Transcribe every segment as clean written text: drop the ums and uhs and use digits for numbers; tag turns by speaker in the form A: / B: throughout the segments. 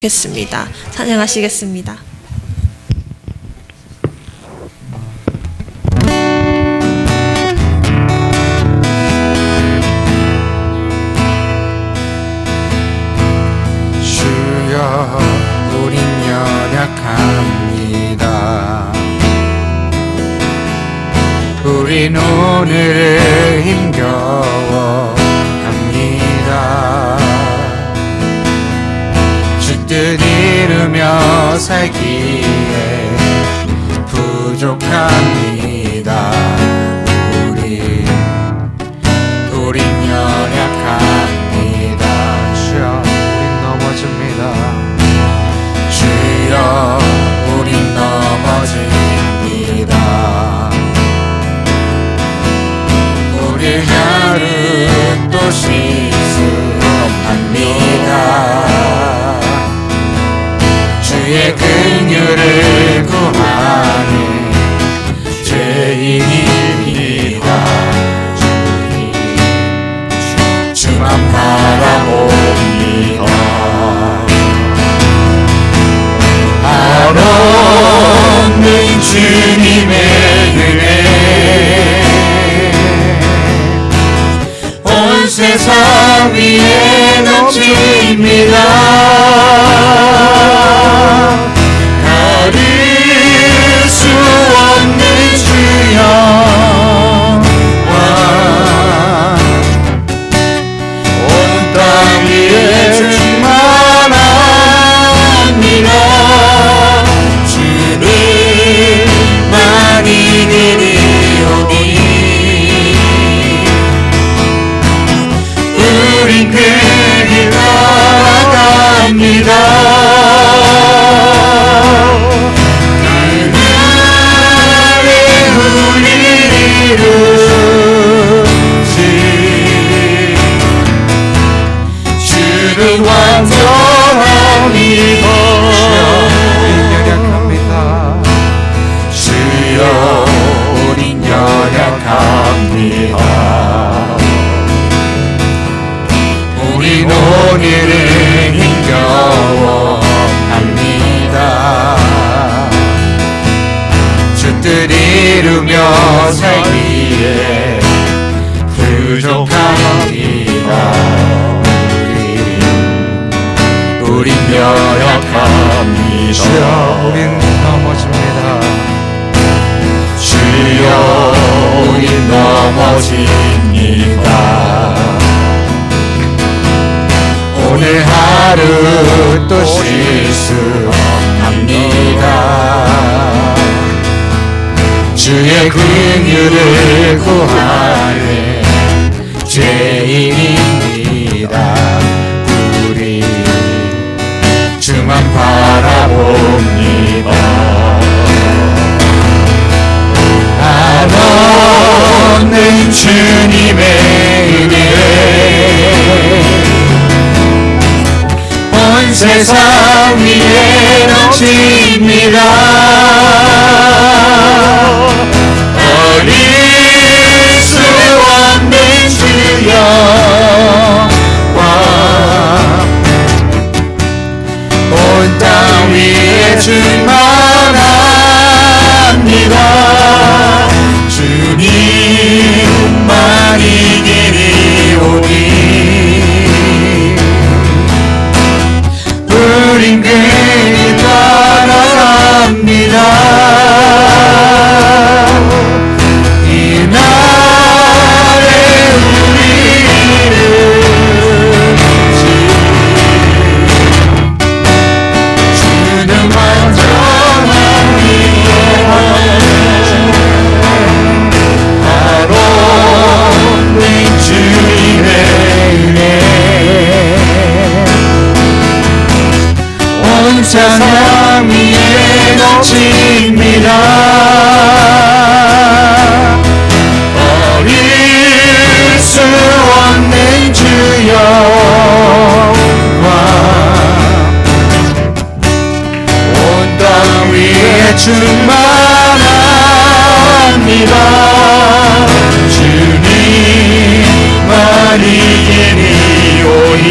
A: 겠습니다. 찬양하시겠습니다.
B: 주여 우린 연약합니다. 우린 오늘을 힘겨워합니다. 주 뜻 이루며 살기에 부족합니다. 우린 연약합니다. 주여 우린 넘어집니다. 주여 우린 넘어집니다. 우리 하루 또 실수합니다. 주의 긍휼을 구하는 죄인입니다. 주만 바라봅니다. 한없는 주님의 은혜 온 세상 위에 넘칩니다. 가릴 수 없는 주여 온 땅 위에 충만합니다. 주를 많이 기리오니 우린 그 길 따라갑니다. 주는 완전합니다. 주여 우린 연약합니다. 우린 오늘을 힘겨워합니다. 주 뜻 이루며 살기에 부족합니다. 우린 연약합니다. 주여 우린 넘어집니다. 주여 우린 넘어집니다. 오늘 하루 또 실수합니다. 주의 긍휼을 구하는 죄인입니다. 우리 주만 바라봅니다. 한없는 주님의 은혜 온 세상 위에 넘칩니다. 버릴 수 없는 주여 온 땅 위에 충만합니다. 주님만이 길이오니 우린 그 길 따라갑니다. 이 날에 우리를 주는 완전한 바로는 주님의 은혜 온 세상 위에 넘칩니다. 버릴 수 없는 주여 온 땅 위에 충만합니다. 주님만이 길이오니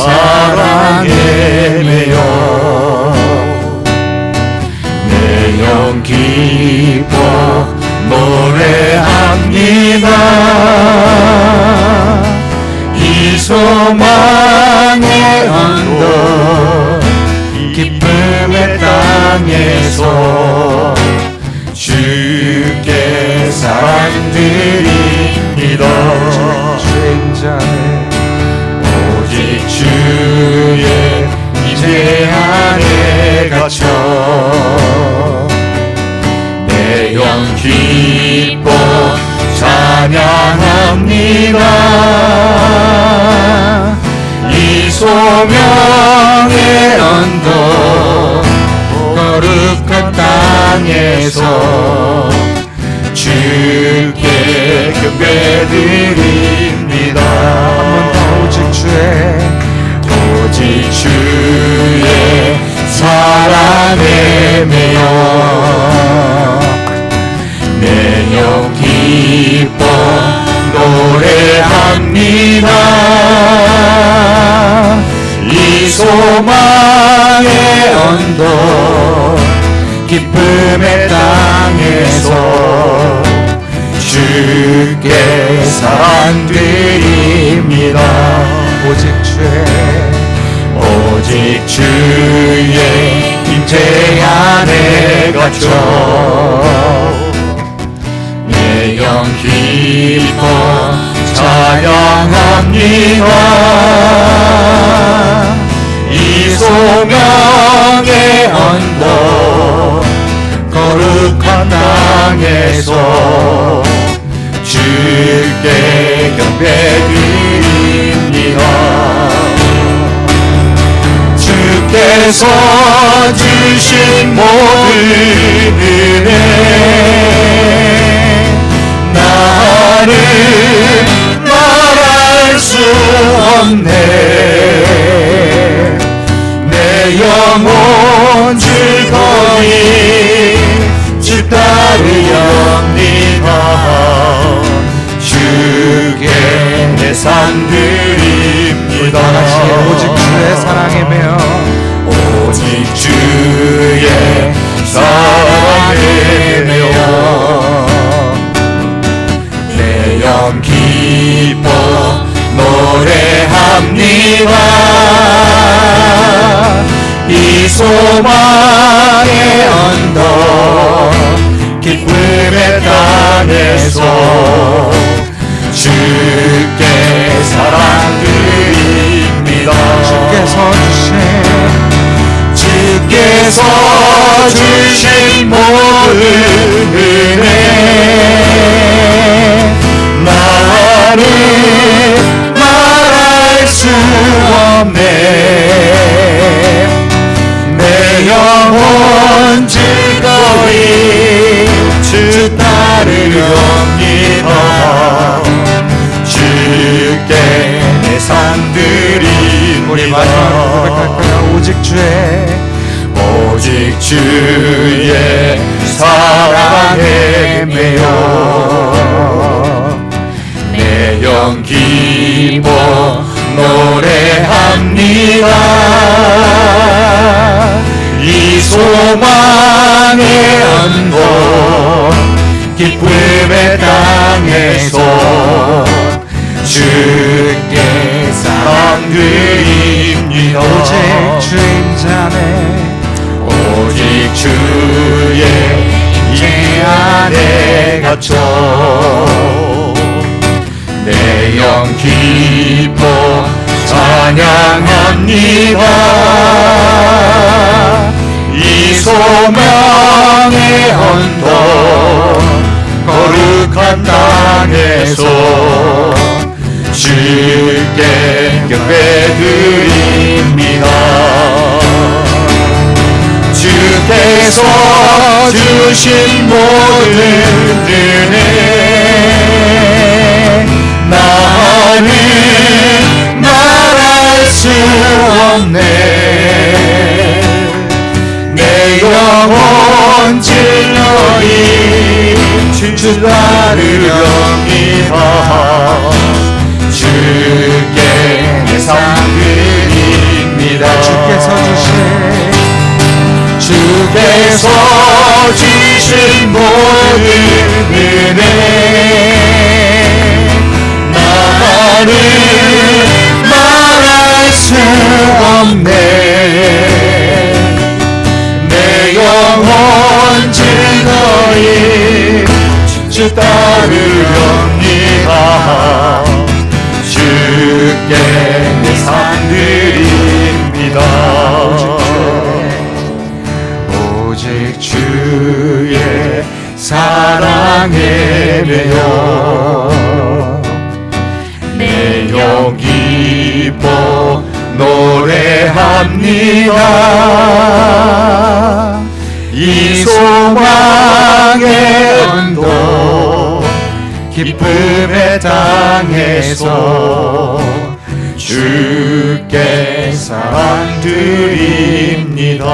B: 사랑에 매여 내 영 기뻐 노래합니다. 이 소망의 언덕 기쁨의 땅에서 주께 사랑드립니다. 오직 주의 임재 안에 갇혀 내 영 기뻐 찬양합니다. 이 소명의 언덕 거룩한 땅에서 주께 경배드립니다. 오직 주의 사랑에 매여 내 영 기뻐 노래합니다. 이 소망의 언덕 기쁨의 땅에서 주께 사랑드립니다. 오직 주의 임재 안에 갇혀 내 영 기뻐 찬양합니다. 이 소명의 언덕 거룩한 땅에서 주께 경배드립니다. 주께서 주신 모든 은혜 나는 말할 수 없네. 내 영혼 즐거이 주 따르렵니다. 주께 내 삶 드립니다.
C: 오직 주의 사랑에 매여
B: 오직 주의 사랑에 매여 내 영 기뻐 노래합니다. 이 소망의 언덕 기쁨의 땅에서 주께 사랑드립니다. 주께서 주신 모든 은혜 나는 말할 수 없네. 내 영혼 즐거이 주 따르렵니다. 주께 내 삶 드립니다.
C: 우리 마지막으로 고백할까요?
B: 오직 주의 사랑에 매여 내 영 기뻐 노래합니다. 이 소망의 언덕 기쁨의 땅에서 주께 사랑드립니다. 오직 주의 임재 안에 갇혀 내 영 기뻐 찬양합니다. 이 소명의 언덕 거룩한 땅에서 주께 경배드립니다. 주께서 주신 모든 은혜 나는 말할 수 없네. 내 영혼 진노이 주 따르렵니다. 주께 내 삶 드립니다. 주께서 주신 모든 은혜 나는 말할 수 없네. 내 영혼 즐거이 주 따르렵니다. 주께 내 삶 드립니다. 오직 주의 사랑에 매여 내 영 기뻐 노래합니다. 이 소망의 언덕 기쁨의 땅에서 주께 사랑 드립니다.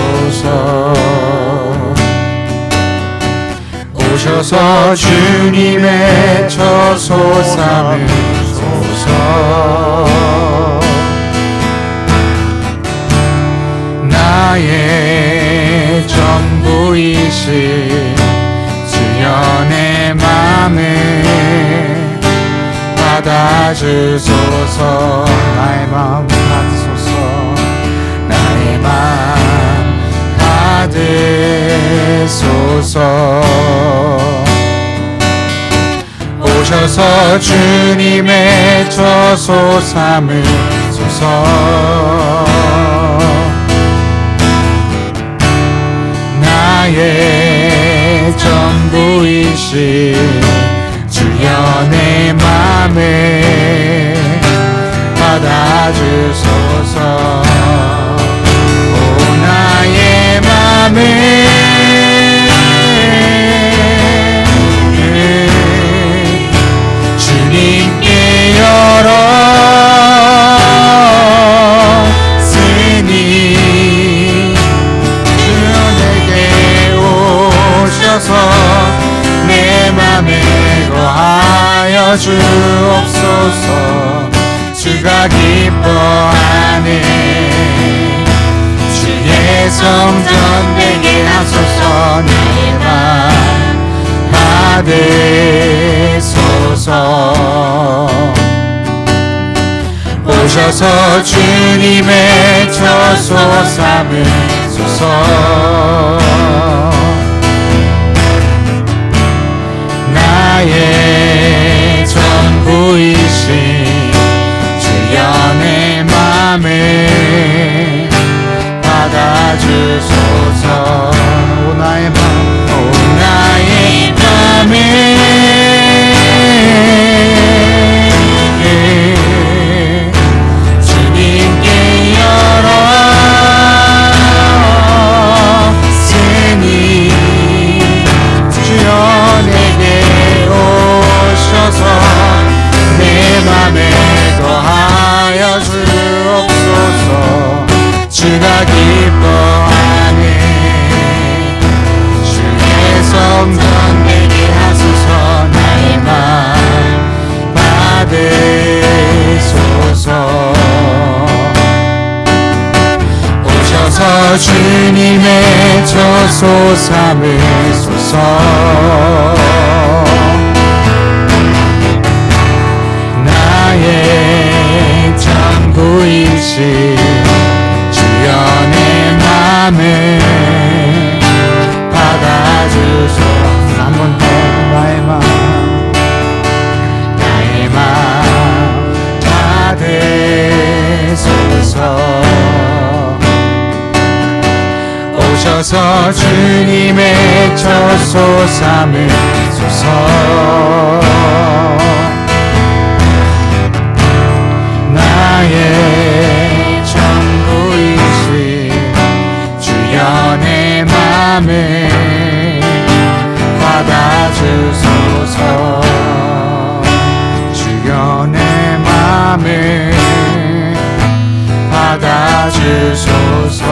B: 받으소서. 오셔서 주님의 처소 삼으소서. 나의 전부이신 주여 내 맘을 받아주소서. 나의 마음 받으소서. 나의 마음 받으소서. 오셔서 주님의 처소 삼으소서. 나의 전부이신 주여 내 맘을 받아주소서. 오 나의 맘을 주님께 열었으니 주여 내게 오셔서 내 맘에 거하여 주옵소서. 주가 기뻐하는 주의 성전 되게 하소서. 나의 맘 받으소서. 오셔서 주님의 처소 삼으소서. 나의 전부이신 주여 내 맘을 받아주소서. 오 나의 맘, 오 나의 맘을 주님께 열었으니 주여 내게 오셔서 내 맘에 거하여 주옵소서. 주가 기뻐하는 주의 성전 되게 하소서. 나의 맘 받으소서. 오셔서 주님의 처소 삼으소서. 나의 전부이신 주여 내 맘을 받아주소서. 한 번 더 나의 주셔서 주님의 처소 삼으소서. 나의 전부이신 주여 내 맘을 받아주소서. 주여 내 맘을 받아주소서.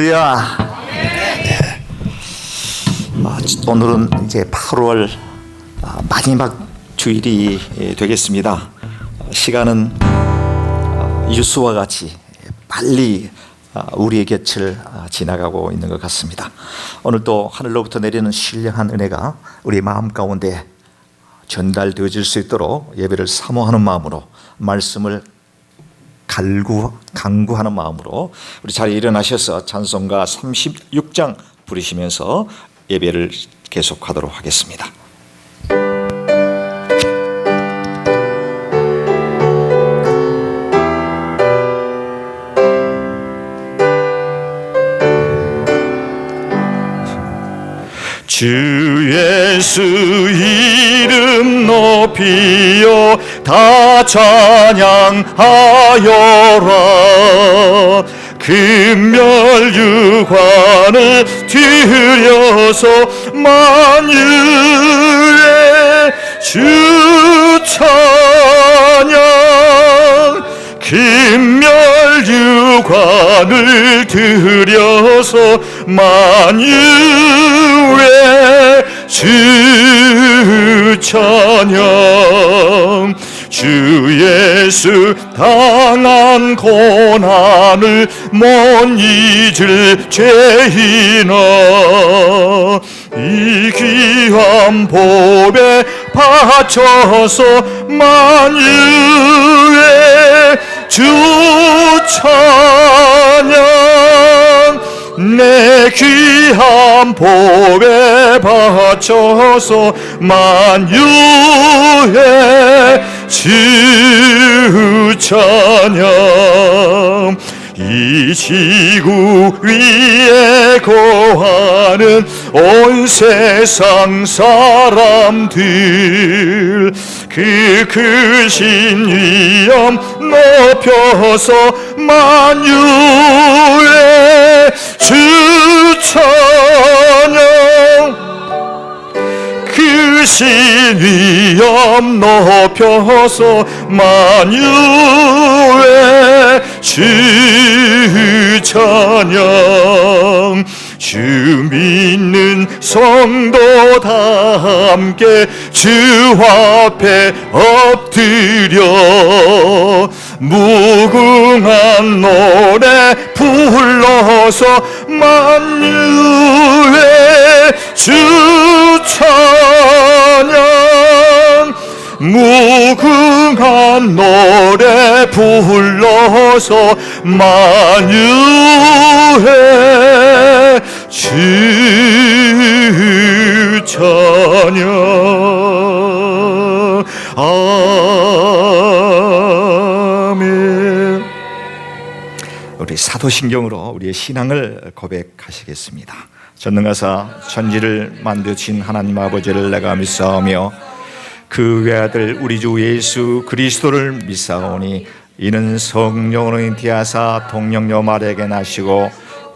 D: 할렐루야. 오늘은 이제 8월 마지막 주일이 되겠습니다. 시간은 유수와 같이 빨리 우리의 곁을 지나가고 있는 것 같습니다. 오늘 또 하늘로부터 내리는 신령한 은혜가 우리 마음 가운데 전달되어질 수 있도록 예배를 사모하는 마음으로, 말씀을 간구하는 마음으로 우리 자리에 일어나셔서 찬송가 36장 부르시면서 예배를 계속하도록 하겠습니다. 주 예수 이름 높이어 다 찬양하여라. 금멸유관을 드려서 만유의 주 찬양. 금멸유관을 드려서 만유의 주 찬양. 주 예수 당한 고난을 못 잊을 죄인아, 이 귀한 법에 바쳐서 만유의 주 찬양. 내 귀한 법에 바쳐서 만유의 주 찬양. 이 지구 위에 거하는 온 세상 사람들, 그 크신 위엄 높여서 만유의 주 찬양. 크신 위엄 높여서 만유의 주 찬양. 주 믿는 성도 다 함께 주 앞에 엎드려 무궁한 노래 불러서 만유의 주 찬양. 무궁한 노래 불러서 만유의 주 찬양. 아멘. 우리 사도신경으로 우리의 신앙을 고백하시겠습니다. 전능하사 천지를 만드신 하나님 아버지를 내가 믿사오며 그 외아들 우리 주 예수 그리스도를 믿사오니 이는 성령으로 인티하사 동령녀 마리아에게 나시고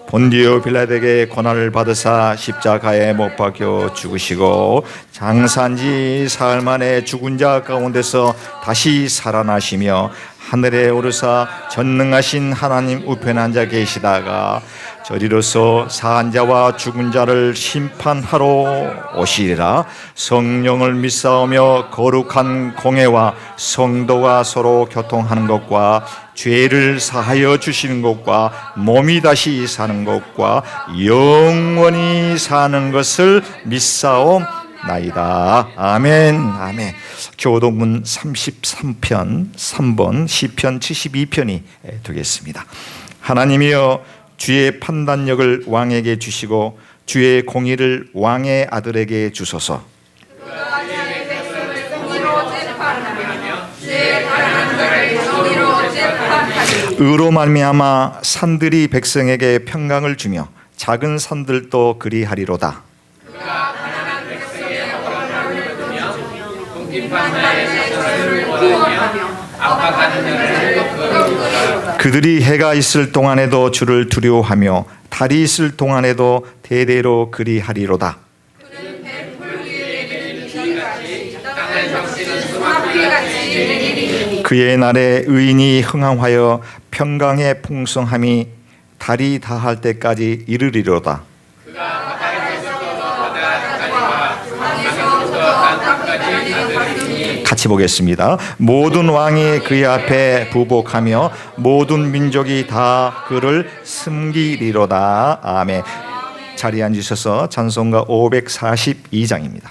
D: 본디오 빌라도에게 고난을 받으사 십자가에 못 박혀 죽으시고 장사한 지 사흘 만에 죽은 자 가운데서 다시 살아나시며 하늘에 오르사 전능하신 하나님 우편에 앉아 계시다가 저리로서 사한 자와 죽은 자를 심판하러 오시리라. 성령을 믿사오며 거룩한 공회와 성도가 서로 교통하는 것과 죄를 사하여 주시는 것과 몸이 다시 사는 것과 영원히 사는 것을 믿사옵나이다. 아멘. 아멘. 교도문 33편 3번 시편 72편이 되겠습니다. 하나님이여 주의 판단력을 왕에게 주시고 주의 공의를 왕의 아들에게 주소서. 주의 백성을 정의로 재판하며 주의 가난한 자를 정의로 재판하며 의로 말미암아 산들이 백성에게 평강을 주며 작은 산들도 그리하리로다. 그들이 해가 있을 동안에도 주를 두려워하며 달이 있을 동안에도 대대로 그리하리로다. 그의 날에 의인이 흥황하여 평강의 풍성함이 달이 다할 때까지 이르리로다. 같이 보겠습니다. 모든 왕이 그의 앞에 부복하며 모든 민족이 다 그를 섬기리로다. 아멘. 자리에 앉으셔서 찬송가 542장입니다.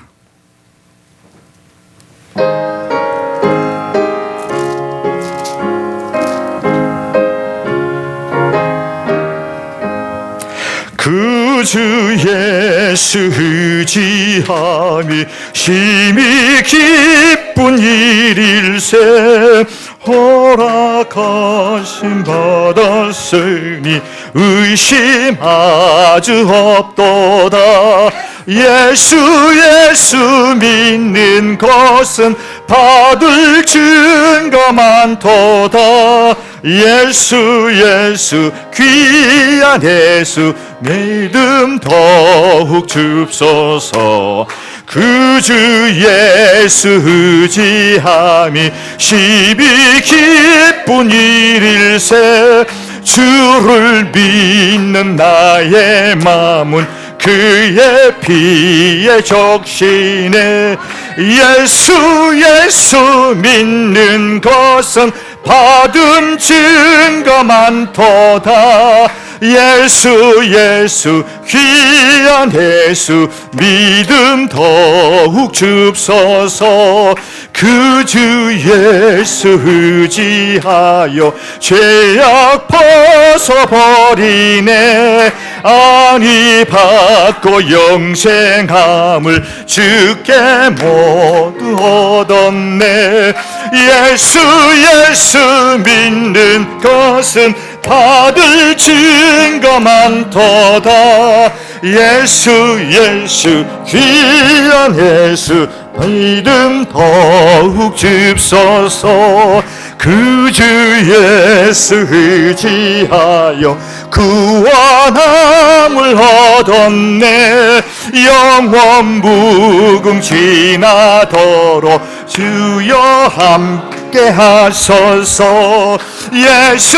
D: 그 주 예수 의지함이 심히 기쁜 일일세. 허락하심 받았으니 의심 아주 없도다. 예수 믿는 것은 받을 증거 많도다. 예수 귀한 예수 믿음 더욱 줍소서. 그 주 예수 의지함이 심히 기쁜 일일세. 주를 믿는 나의 마음은 그의 피에 적시네. 예수 믿는 것은 받은 증거 많도다. 예수 귀한 예수 믿음 더욱 줍소서. 그 주 예수 의지하여 죄악 벗어버리네. 안위 받고 영생함을 주께 모두 얻었네. 예수 믿는 것은 받을 증거 많도다. 예수 귀한 예수 믿음 더욱 줍소서. 그 주 예수 의지하여 구원함을 얻었네. 영원 무궁 지나도록 주여 함께 하소서. 예수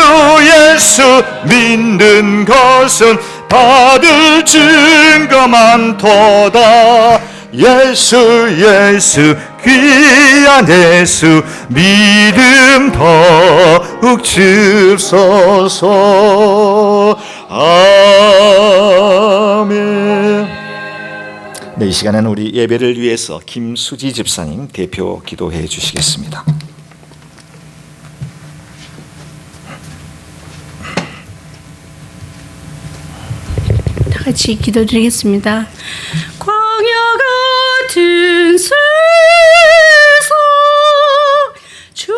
D: 믿는 것은 받을 증거 많도다. 예수 귀한 예수 믿음 더욱 줍소서. 아멘. 네, 이 시간에는 우리 예배를 위해서 김수지 집사님 대표 기도해 주시겠습니다.
E: 다 같이 기도드리겠습니다. 광야 같은 세상 주말을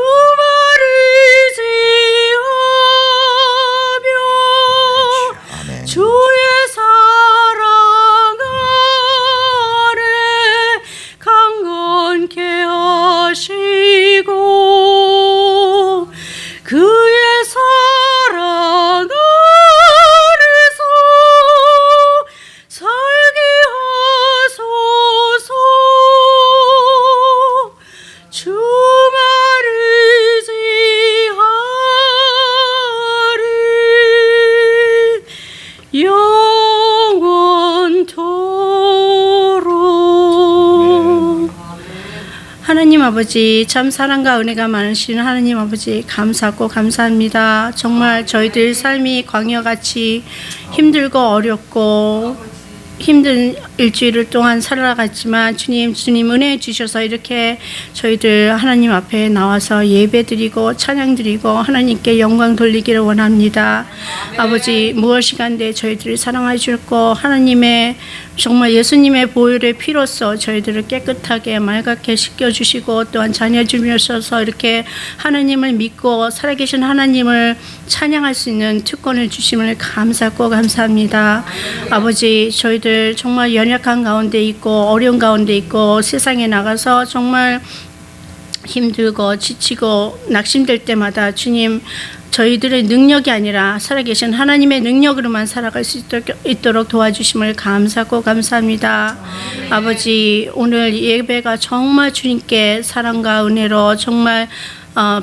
E: 지으며 주의 사랑 아래 강건케 하시고 그의 사랑 아래서 살게 하소서. 주말을 지하리 영원토록. 하나님 아버지, 참 사랑과 은혜가 많으신 하나님 아버지, 감사하고 감사합니다. 정말 저희들 삶이 광야같이 힘들고 어렵고 힘든 일주일을 동안 살아갔지만 주님 은혜 주셔서 이렇게 저희들 하나님 앞에 나와서 예배드리고 찬양드리고 하나님께 영광 돌리기를 원합니다. 아버지, 무엇이간데 저희들을 사랑해 주셨고 하나님의 정말 예수님의 보혈의 피로써 저희들을 깨끗하게 맑게 씻겨주시고 또한 자녀 주셔서 이렇게 하나님을 믿고 살아계신 하나님을 찬양할 수 있는 특권을 주심을 감사하고 감사합니다. 아버지, 저희들 정말 연약한 가운데 있고 어려운 가운데 있고 세상에 나가서 정말 힘들고 지치고 낙심될 때마다 주님, 저희들의 능력이 아니라 살아계신 하나님의 능력으로만 살아갈 수 있도록 도와주심을 감사하고 감사합니다. 아버지, 오늘 예배가 정말 주님께 사랑과 은혜로 정말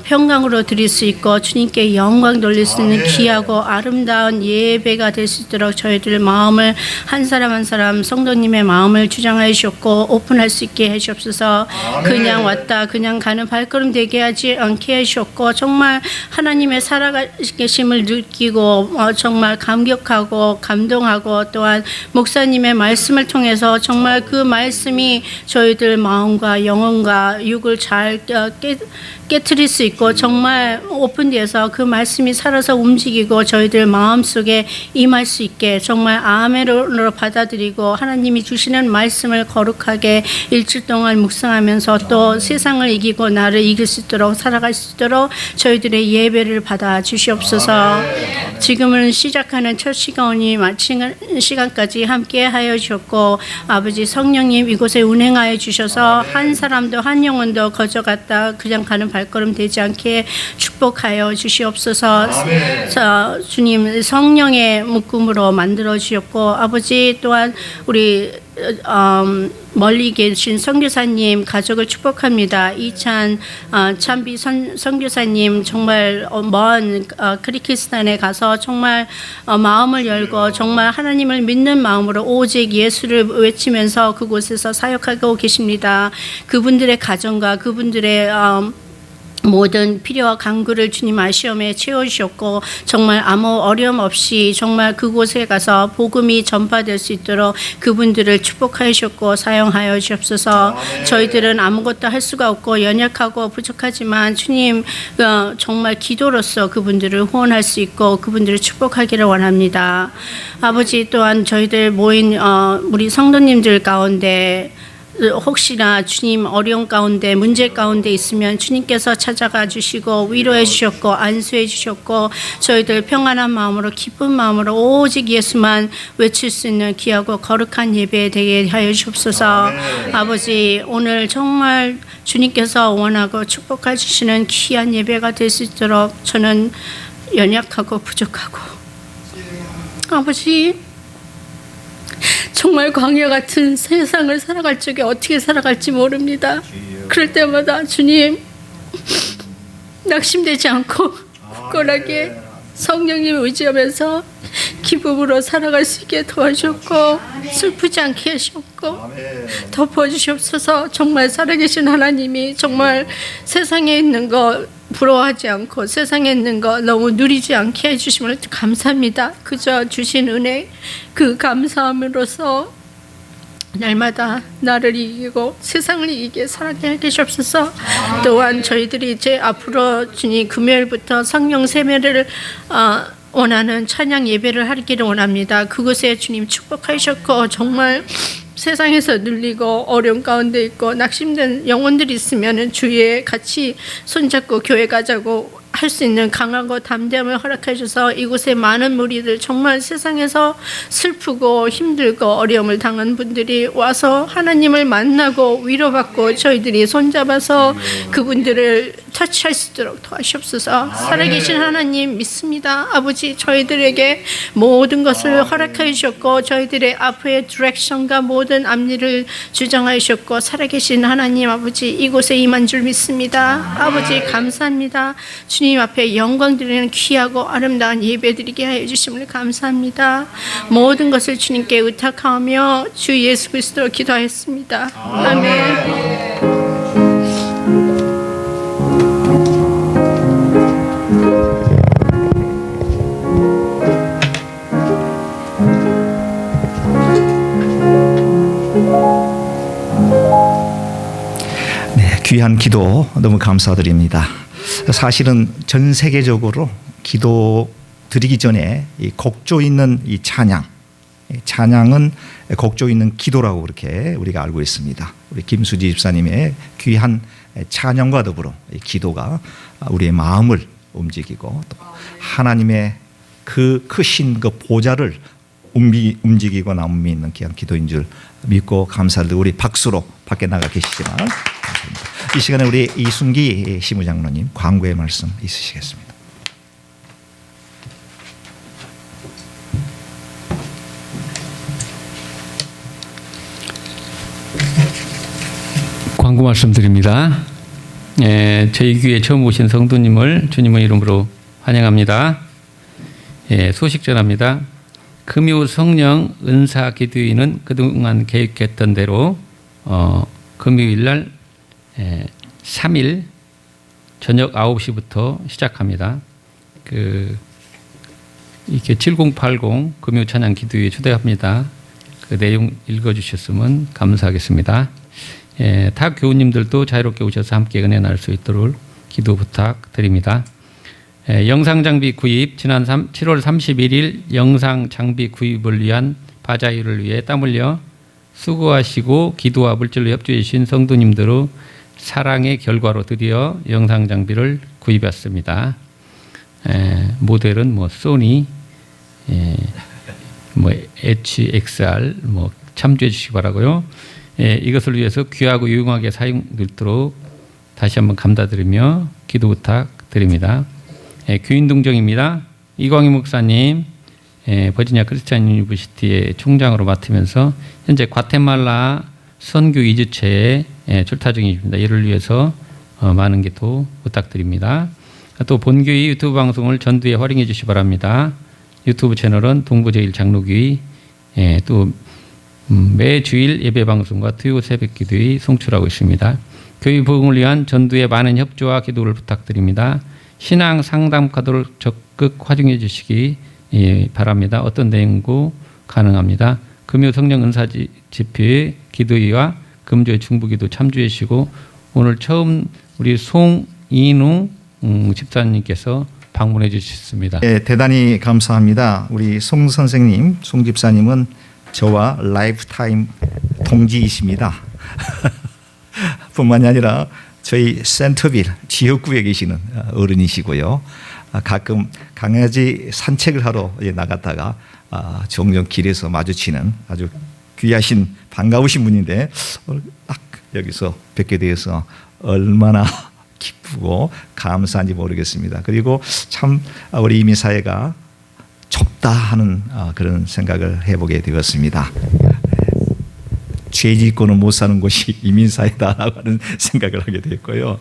E: 평강으로 드릴 수 있고 주님께 영광 돌릴 수 있는 귀하고 아름다운 예배가 될 수 있도록 저희들 마음을 한 사람 한 사람 성도님의 마음을 주장하여 주셨고 오픈할 수 있게 해주옵소서. 그냥 왔다 그냥 가는 발걸음 되게 하지 않게 해주셨고 정말 하나님의 살아계심을 느끼고 정말 감격하고 감동하고 또한 목사님의 말씀을 통해서 정말 그 말씀이 저희들 마음과 영혼과 육을 잘 깨트릴 수 있고 정말 오픈되어서 그 말씀이 살아서 움직이고 저희들 마음속에 임할 수 있게 정말 아멘으로 받아들이고 하나님이 주시는 말씀을 거룩하게 일주일 동안 묵상하면서 또 세상을 이기고 나를 이길 수 있도록 살아갈 수 있도록 저희들의 예배를 받아 주시옵소서. 지금은 시작하는 첫 시간이 마치는 시간까지 함께 하여 주셨고 아버지 성령님 이곳에 운행하여 주셔서 한 사람도 한 영혼도 거저갔다 그냥 가는 발걸음 되지 않게 축복하여 주시옵소서. 자, 주님 성령의 묶음으로 만들어 주셨고 아버지 또한 우리 멀리 계신 선교사님 가족을 축복합니다. 이찬 참비 선교사님 정말 먼 키르기스탄에 가서 정말 마음을 열고 정말 하나님을 믿는 마음으로 오직 예수를 외치면서 그곳에서 사역하고 계십니다. 그분들의 가정과 그분들의 모든 필요와 간구를 주님 아시험에 채워주셨고 정말 아무 어려움 없이 정말 그곳에 가서 복음이 전파될 수 있도록 그분들을 축복하여 주셨고 사용하여 주옵소서. 저희들은 아무것도 할 수가 없고 연약하고 부족하지만 주님 정말 기도로서 그분들을 후원할 수 있고 그분들을 축복하기를 원합니다. 아버지 또한 저희들 모인 우리 성도님들 가운데 혹시나 주님 어려운 가운데 문제 가운데 있으면 주님께서 찾아가 주시고 위로해 주셨고 안수해 주셨고 저희들 평안한 마음으로 기쁜 마음으로 오직 예수만 외칠 수 있는 귀하고 거룩한 예배 되게 하여 주옵소서. 아버지 오늘 정말 주님께서 원하고 축복해 주시는 귀한 예배가 될 수 있도록 저는 연약하고 부족하고 아버지 정말 광야 같은 세상을 살아갈 적에 어떻게 살아갈지 모릅니다. 그럴 때마다 주님 낙심되지 않고 굳건하게 성령님 의지하면서 기쁨으로 살아갈 수 있게 도와주셨고 슬프지 않게 하셨고 덮어주시옵소서. 정말 살아계신 하나님이 정말 세상에 있는 거 부러워하지 않고 세상에 있는 거 너무 누리지 않게 해주심을 감사합니다. 그저 주신 은혜 그 감사함으로써 날마다 나를 이기고 세상을 이기게 살아게 하게 주옵소서. 또한 저희들이 이제 앞으로 주님 금요일부터 성령 세매를 원하는 찬양 예배를 하기를 원합니다. 그곳에 주님 축복하셨고 정말 세상에서 눌리고 어려운 가운데 있고 낙심된 영혼들이 있으면 주위에 같이 손잡고 교회 가자고 할 수 있는 강하고 담대함을 허락해 주셔서 이곳에 많은 무리들 정말 세상에서 슬프고 힘들고 어려움을 당한 분들이 와서 하나님을 만나고 위로받고 저희들이 손잡아서 그분들을 터치할 수 있도록 도와주옵소서. 살아계신 하나님 믿습니다. 아버지 저희들에게 모든 것을 허락해 주셨고 저희들의 앞의 디렉션과 모든 앞일을 주장하여 주셨고 살아계신 하나님 아버지 이곳에 임한 줄 믿습니다. 아버지 감사합니다. 주님 앞에 영광 드리는 귀하고 아름다운 예배 드리게 하여 주심을 감사합니다. 모든 것을 주님께 의탁하며 주 예수 그리스도로 기도하였습니다. 아멘.
D: 귀한 기도 너무 감사드립니다. 사실은 전 세계적으로 기도 드리기 전에 이 곡조 있는 이 찬양 찬양은 곡조 있는 기도라고 그렇게 우리가 알고 있습니다. 우리 김수지 집사님의 귀한 찬양과 더불어 이 기도가 우리의 마음을 움직이고 또 하나님의 그 크신 그 보좌를 움직이고 남음이 있는 귀한 기도인 줄 믿고 감사드리고 우리 박수로 밖에 나가 계시지만 감사합니다. 이 시간에 우리 이순기 시무장로님 광고의 말씀 있으시겠습니다.
F: 광고 말씀드립니다. 저희 교회에 처음 오신 성도님을 주님의 이름으로 환영합니다. 소식 전합니다. 금요 성령 은사 기도회는 그동안 계획했던 대로 금요일 날 3일 저녁 9시부터 시작합니다. 이렇게 7080 금요 찬양 기도회에 초대합니다. 그 내용 읽어주셨으면 감사하겠습니다. 타 교우님들도 자유롭게 오셔서 함께 은혜 나눌 수 있도록 기도 부탁드립니다. 영상 장비 구입 지난 7월 31일 영상 장비 구입을 위한 바자회를 위해 땀 흘려 수고하시고 기도와 물질로 협조해 주신 성도님들의 사랑의 결과로 드디어 영상 장비를 구입했습니다. 모델은 소니, HXR 참조해 주시기 바라고요. 이것을 위해서 귀하고 유용하게 사용되도록 다시 한번 감사드리며 기도 부탁드립니다. 교인 동정입니다. 이광희 목사님 버지니아 크리스찬 유니버시티의 총장으로 맡으면서 현재 과테말라 선교 2주체에 출타 중입니다. 이를 위해서 많은 기도 부탁드립니다. 또 본교회 유튜브 방송을 전두에 활용해 주시기 바랍니다. 유튜브 채널은 동부제일 장로교회 또 매주일 예배 방송과 토요 새벽 기도에 송출하고 있습니다. 교회 부흥을 위한 전두의 많은 협조와 기도를 부탁드립니다. 신앙 상담 카드를 적극 활용해 주시기 바랍니다. 어떤 내용도 가능합니다. 금요 성령 은사 집회의 기도회와 금주의 중부기도 참조해 주시고 오늘 처음 우리 송인웅 집사님께서 방문해 주셨습니다.
D: 네, 대단히 감사합니다. 우리 송 선생님, 송 집사님은 저와 라이프타임 동지이십니다. 뿐만이 아니라 저희 센터빌 지역구에 계시는 어른이시고요. 가끔 강아지 산책을 하러 나갔다가 종종 길에서 마주치는 아주 귀하신 반가우신 분인데 딱 여기서 뵙게 되어서 얼마나 기쁘고 감사한지 모르겠습니다. 그리고 참 우리 이민사회가 좁다 하는 그런 생각을 해보게 되었습니다. 죄 짓고는 못 사는 곳이 이민사회다라고 하는 생각을 하게 됐고요.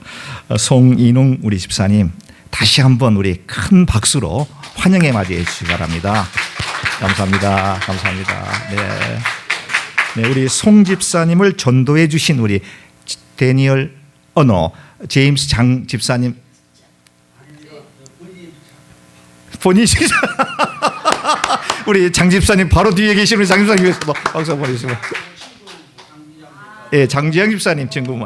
D: 송인웅 우리 집사님 다시 한번 우리 큰 박수로 환영에 맞이해 주시기 바랍니다. 감사합니다. 감사합니다. 네, 우리 송 집사님을 전도해 주신 우리 데니얼 언어 제임스 장 집사님 본인이시죠? 우리 장 집사님 바로 뒤에 계시는 장 집사님 위해서 박수 한번 해주시면. 네, 장주영 집사님 친구.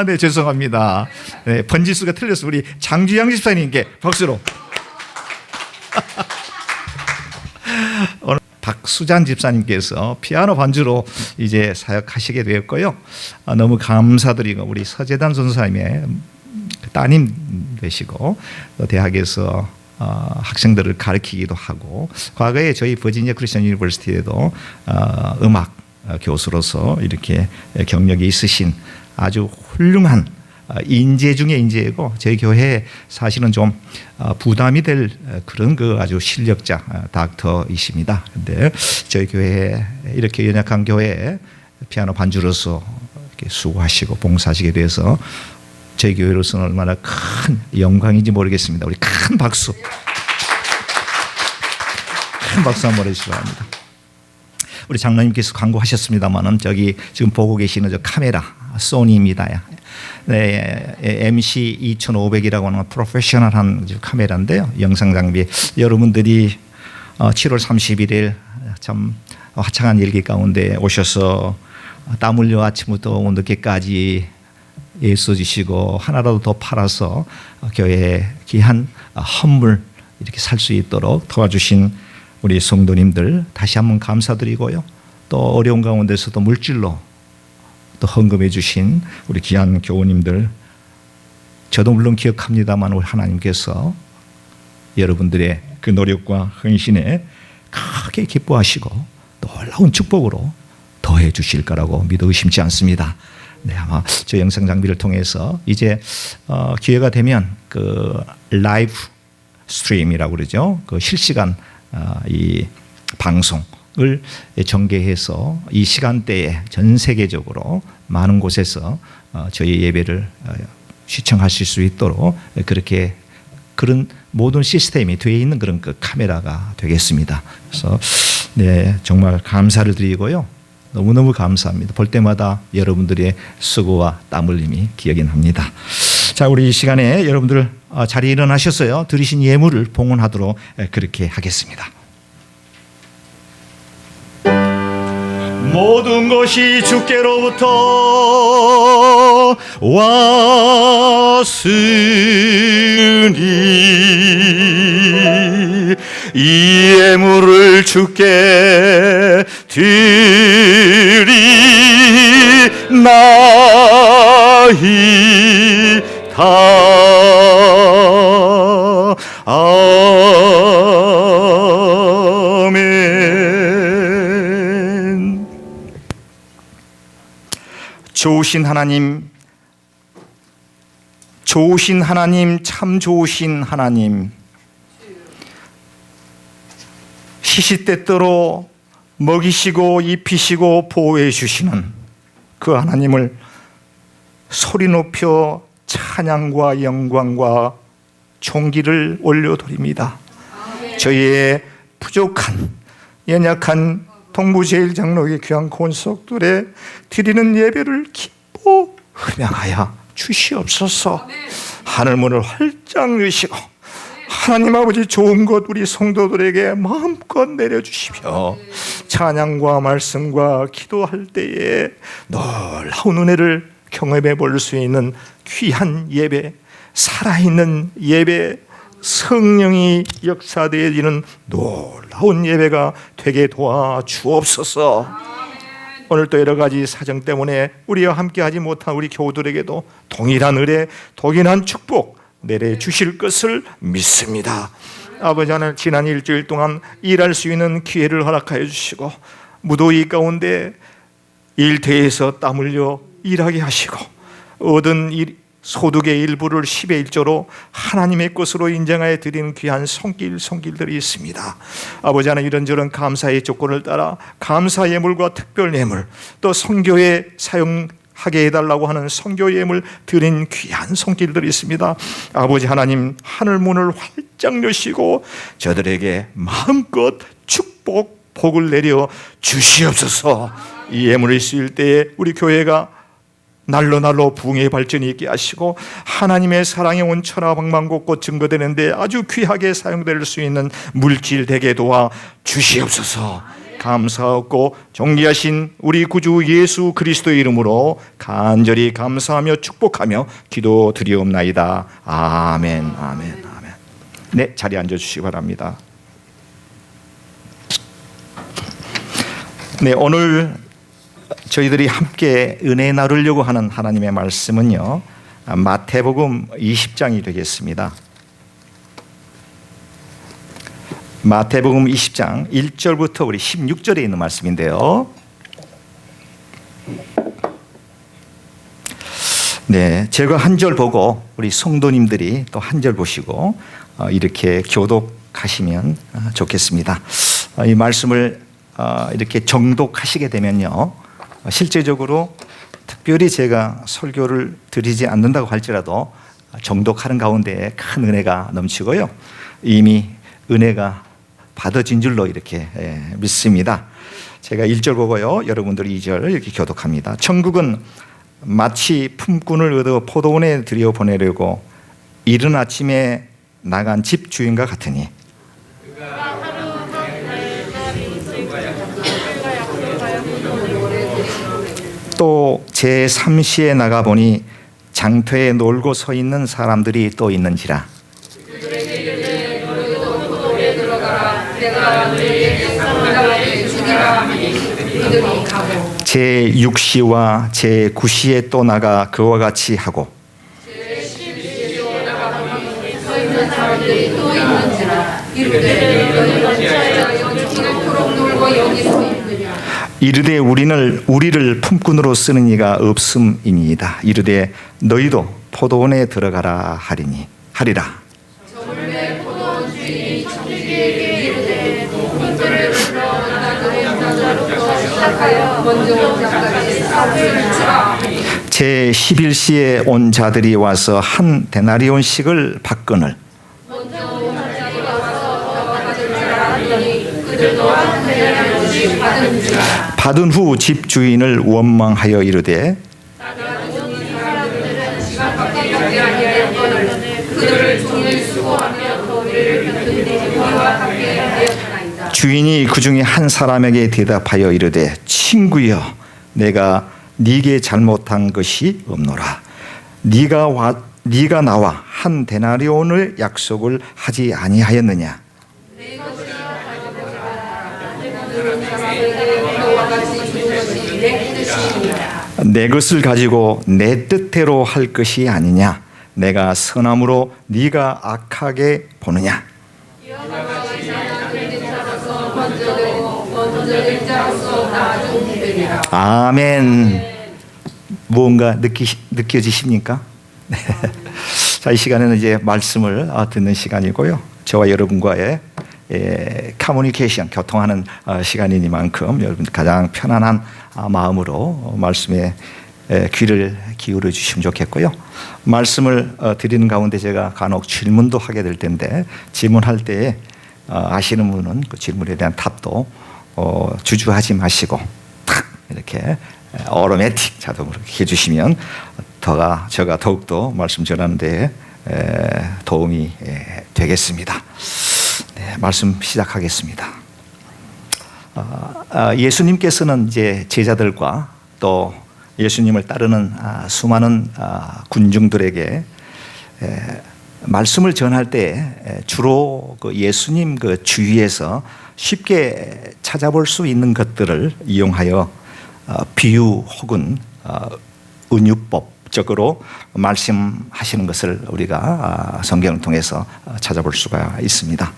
D: 네, 죄송합니다. 네, 번지수가 틀렸어. 우리 장주영 집사님께 박수로. 오늘 박수잔 집사님께서 피아노 반주로 이제 사역하시게 되었고요. 너무 감사드리고 우리 서재단 전사님의 따님 되시고 또 대학에서 학생들을 가르치기도 하고 과거에 저희 버지니아 크리스천 유니버시티에도 음악 교수로서 이렇게 경력이 있으신 아주 훌륭한 인재 중에 인재이고 저희 교회에 사실은 좀 부담이 될 그런 그 아주 실력자 닥터이십니다. 근데 저희 교회에 이렇게 연약한 교회에 피아노 반주로서 이렇게 수고하시고 봉사하시게 돼서 저희 교회로서는 얼마나 큰 영광인지 모르겠습니다. 우리 큰 박수 한번 해주시기 바랍니다. 우리 장로님께서 광고하셨습니다만은 저기 지금 보고 계시는 저 카메라 소니입니다. 네, MC 2500이라고 하는 프로페셔널한 카메라인데요. 영상 장비 여러분들이 7월 31일 참 화창한 일기 가운데 오셔서 땀 흘려 아침부터 늦게까지 애써 주시고 하나라도 더 팔아서 교회에 귀한 헌물 이렇게 살 수 있도록 도와주신 우리 성도님들 다시 한번 감사드리고요. 또 어려운 가운데서도 물질로 또 헌금해 주신 우리 귀한 교우님들, 저도 물론 기억합니다만 우리 하나님께서 여러분들의 그 노력과 헌신에 크게 기뻐하시고 놀라운 축복으로 더해 주실 거라고 믿어 의심치 않습니다. 네, 아마 저 영상 장비를 통해서 이제 기회가 되면 그 라이브 스트림이라고 그러죠. 그 실시간 이 방송을 전개해서 이 시간대에 전 세계적으로 많은 곳에서 저희 예배를 시청하실 수 있도록 그렇게 그런 모든 시스템이 되어 있는 그런 그 카메라가 되겠습니다. 그래서 네, 정말 감사를 드리고요. 너무너무 감사합니다. 볼 때마다 여러분들의 수고와 땀 흘림이 기억이 납니다. 자, 우리 이 시간에 여러분들 자리에 일어나셨어요. 드리신 예물을 봉헌하도록 그렇게 하겠습니다. 모든 것이 주께로부터 왔으니 이 예물을 주께 드리나이다. 아멘. 좋으신 하나님, 참 좋으신 하나님, 시시때때로 먹이시고 입히시고 보호해 주시는 그 하나님을 소리 높여 찬양과 영광과 존귀를 올려드립니다. 저희의 부족한 연약한 동부제일장로의 귀한 권속들에 드리는 예배를 기뻐 흠양하여 주시옵소서. 하늘문을 활짝 여시고 하나님 아버지 좋은 것 우리 성도들에게 마음껏 내려주시며 찬양과 말씀과 기도할 때에 놀라운 은혜를 경험해 볼 수 있는 귀한 예배, 살아있는 예배, 성령이 역사되어지는 놀라운 예배가 되게 도와주옵소서. 오늘 또 여러 가지 사정 때문에 우리와 함께하지 못한 우리 교우들에게도 동일한 은혜, 동일한 축복 내려주실 것을 믿습니다. 아버지 하나님, 지난 일주일 동안 일할 수 있는 기회를 허락하여 주시고 무더위 가운데 일터에서 땀 흘려 일하게 하시고 얻은 소득의 일부를 10의 1조로 하나님의 것으로 인정하여 드리는 귀한 손길들이 있습니다. 아버지 하나님, 이런저런 감사의 조건을 따라 감사 예물과 특별 예물, 또 선교에 사용하게 해달라고 하는 선교 예물 드린 귀한 손길들이 있습니다. 아버지 하나님, 하늘 문을 활짝 여시고 저들에게 마음껏 축복 복을 내려 주시옵소서. 이 예물을 쓰일 때에 우리 교회가 날로 부흥의 발전이 있게 하시고 하나님의 사랑의 온 천하방망곳곳 증거되는데 아주 귀하게 사용될 수 있는 물질 되게 도와 주시옵소서. 감사하고 존귀하신 우리 구주 예수 그리스도의 이름으로 간절히 감사하며 축복하며 기도드리옵나이다. 아멘, 아멘, 아멘. 네, 자리에 앉아주시기 바랍니다. 네, 오늘 저희들이 함께 은혜 나누려고 하는 하나님의 말씀은요, 마태복음 20장이 되겠습니다. 마태복음 20장 1절부터 우리 16절에 있는 말씀인데요. 네, 제가 한 절 보고 우리 성도님들이 또 한 절 보시고 이렇게 교독하시면 좋겠습니다. 이 말씀을 이렇게 정독하시게 되면요, 실제적으로 특별히 제가 설교를 드리지 않는다고 할지라도 정독하는 가운데 큰 은혜가 넘치고요, 이미 은혜가 받아진 줄로 이렇게 믿습니다. 제가 1절 보고요, 여러분들이 2절 이렇게 교독합니다. 천국은 마치 품꾼을 얻어 포도원에 들여보내려고 이른 아침에 나간 집 주인과 같으니 또 제3시에 나가보니 장터에 놀고 서 있는 사람들이 또 있는지라. 제6시와 제9시에 또 나가 그와 같이 하고 이르되 우리를 품꾼으로 쓰는 이가 없음이니이다. 이르되 너희도 포도원에 들어가라 하리라. 제11시에 온 자들이 와서 한 데나리온씩을 받거늘 받은 후 집주인을 원망하여 이르되 주인이 그 중에 한 사람에게 대답하여 이르되 친구여 내가 네게 잘못한 것이 없노라. 네가 나와 한 데나리온의 약속을 하지 아니하였느냐. 내 것을 가지고 내 뜻대로 할 것이 아니냐. 내가 선함으로 네가 악하게 보느냐. 아멘. 무언가 느껴지십니까? 자, 이 시간에는 이제 말씀을 듣는 시간이고요. 저와 여러분과의 커뮤니케이션, 교통하는 시간이니만큼 여러분 가장 편안한 마음으로 말씀에 귀를 기울여 주시면 좋겠고요. 말씀을 드리는 가운데 제가 간혹 질문도 하게 될 텐데 질문할 때에 아시는 분은 그 질문에 대한 답도 주저하지 마시고 탁 이렇게 오토매틱 자동으로 해주시면 제가 더욱더 말씀 전하는 데 도움이 되겠습니다. 네, 말씀 시작하겠습니다. 예수님께서는 이제 제자들과 또 예수님을 따르는 수많은 군중들에게 말씀을 전할 때 주로 그 예수님 그 주위에서 쉽게 찾아볼 수 있는 것들을 이용하여 비유 혹은 은유법적으로 말씀하시는 것을 우리가 성경을 통해서 찾아볼 수가 있습니다.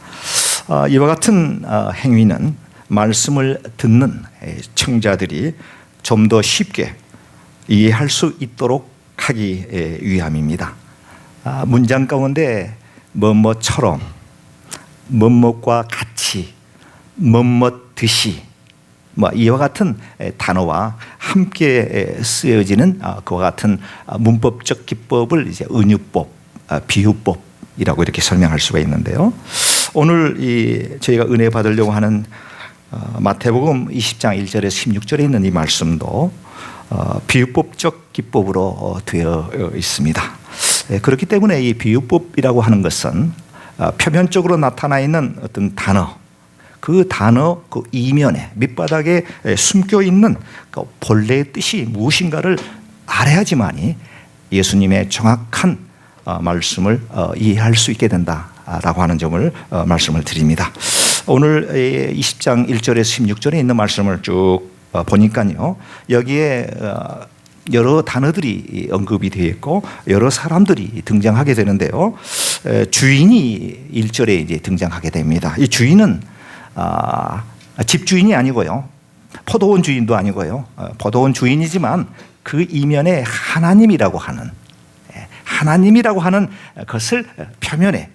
D: 이와 같은 행위는 말씀을 듣는 청자들이 좀 더 쉽게 이해할 수 있도록 하기 위함입니다. 문장 가운데 뭐뭐처럼, 뭐뭐과 같이, 뭐뭐듯이 이와 같은 단어와 함께 쓰여지는 그와 같은 문법적 기법을 이제 은유법, 비유법이라고 이렇게 설명할 수가 있는데요. 오늘 저희가 은혜 받으려고 하는 마태복음 20장 1절에서 16절에 있는 이 말씀도 비유법적 기법으로 되어 있습니다. 그렇기 때문에 이 비유법이라고 하는 것은 표면적으로 나타나 있는 어떤 단어, 그 단어 그 이면에 밑바닥에 숨겨 있는 그 본래의 뜻이 무엇인가를 알아야지만이 예수님의 정확한 말씀을 이해할 수 있게 된다라고 하는 점을 말씀을 드립니다. 오늘 20장 1절에서 16절에 있는 말씀을 쭉 보니까요, 여기에 여러 단어들이 언급이 되어 있고 여러 사람들이 등장하게 되는데요. 주인이 1절에 이제 등장하게 됩니다. 이 주인은 집주인이 아니고요, 포도원 주인도 아니고요, 포도원 주인이지만 그 이면에 하나님이라고 하는 것을 표면에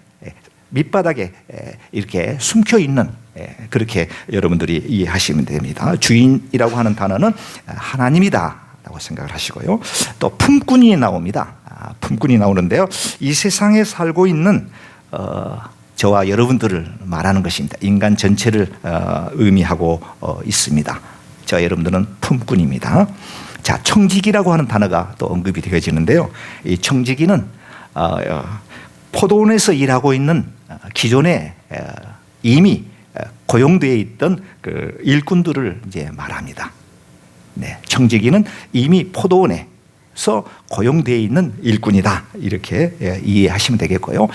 D: 밑바닥에 이렇게 숨겨 있는, 그렇게 여러분들이 이해하시면 됩니다. 주인이라고 하는 단어는 하나님이다라고 생각을 하시고요. 또 품꾼이 나옵니다. 품꾼이 나오는데요. 이 세상에 살고 있는 저와 여러분들을 말하는 것입니다. 인간 전체를 의미하고 있습니다. 저와 여러분들은 품꾼입니다. 자, 청지기라고 하는 단어가 또 언급이 되어지는데요. 이 청지기는 포도원에서 일하고 있는 기존에 이미 고용되어 있던 그 일꾼들을 이제 말합니다. 네, 청지기는 이미 포도원에 고용되어 있는 일꾼이다 이렇게 이해하시면 되겠고요.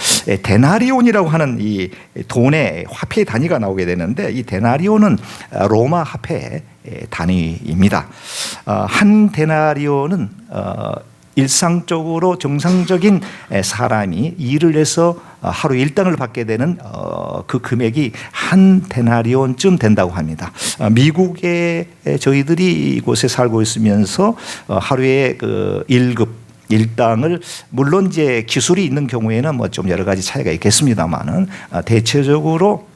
D: 데나리온이라고 하는 이 돈의 화폐 단위가 나오게 되는데 이 데나리온은 로마 화폐의 단위입니다. 한 데나리온은 일상적으로 정상적인 사람이 일을 해서 하루 일당을 받게 되는 그 금액이 한 데나리온쯤 된다고 합니다. 미국에 저희들이 이곳에 살고 있으면서 하루에 그 1급 일당을 물론 이제 기술이 있는 경우에는 뭐 좀 여러 가지 차이가 있겠습니다만은 대체적으로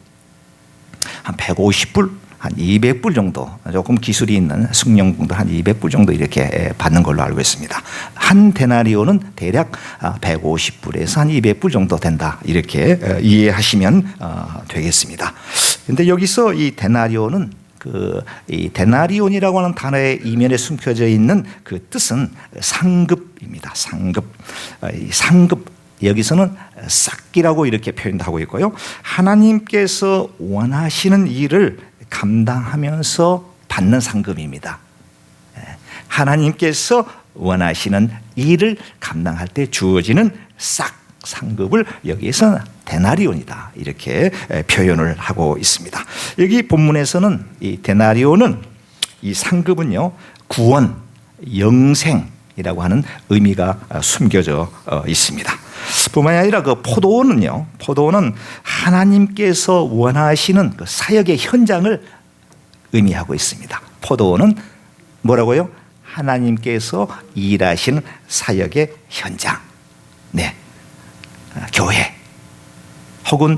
D: 한 150불 한 200불 정도, 조금 기술이 있는 숙련공들 한 200불 정도 이렇게 받는 걸로 알고 있습니다. 한 데나리온은 대략 150불에서 한 200불 정도 된다 이렇게 이해하시면 되겠습니다. 그런데 여기서 이 데나리온은 이 데나리온이라고 하는 단어의 이면에 숨겨져 있는 그 뜻은 상급입니다. 상급. 이 상급 여기서는 싹기라고 이렇게 표현하고 있고요. 하나님께서 원하시는 일을 감당하면서 받는 상급입니다. 하나님께서 원하시는 일을 감당할 때 주어지는 싹 상급을 여기에서 데나리온이다 이렇게 표현을 하고 있습니다. 여기 본문에서는 이 데나리온은 이 상급은요 구원, 영생이라고 하는 의미가 숨겨져 있습니다. 뿐만이 아니라 그 포도원은 하나님께서 원하시는 그 사역의 현장을 의미하고 있습니다. 포도원은 뭐라고요? 하나님께서 일하시는 사역의 현장. 네. 교회 혹은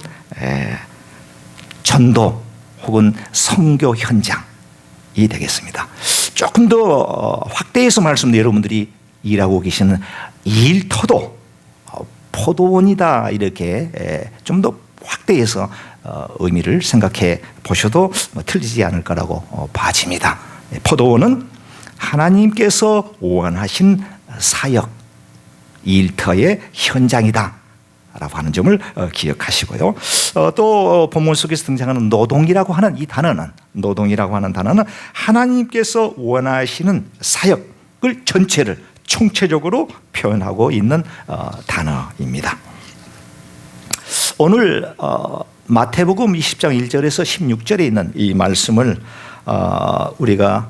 D: 전도 혹은 선교 현장이 되겠습니다. 조금 더 확대해서 말씀드리면 여러분들이 일하고 계시는 일터도 포도원이다 이렇게 좀 더 확대해서 의미를 생각해 보셔도 틀리지 않을 거라고 봐집니다. 포도원은 하나님께서 원하신 사역 일터의 현장이다 라고 하는 점을 기억하시고요. 또 본문 속에서 등장하는 노동이라고 하는 단어는 하나님께서 원하시는 사역을 전체를 총체적으로 표현하고 있는 단어입니다. 오늘 마태복음 20장 1절에서 16절에 있는 이 말씀을 우리가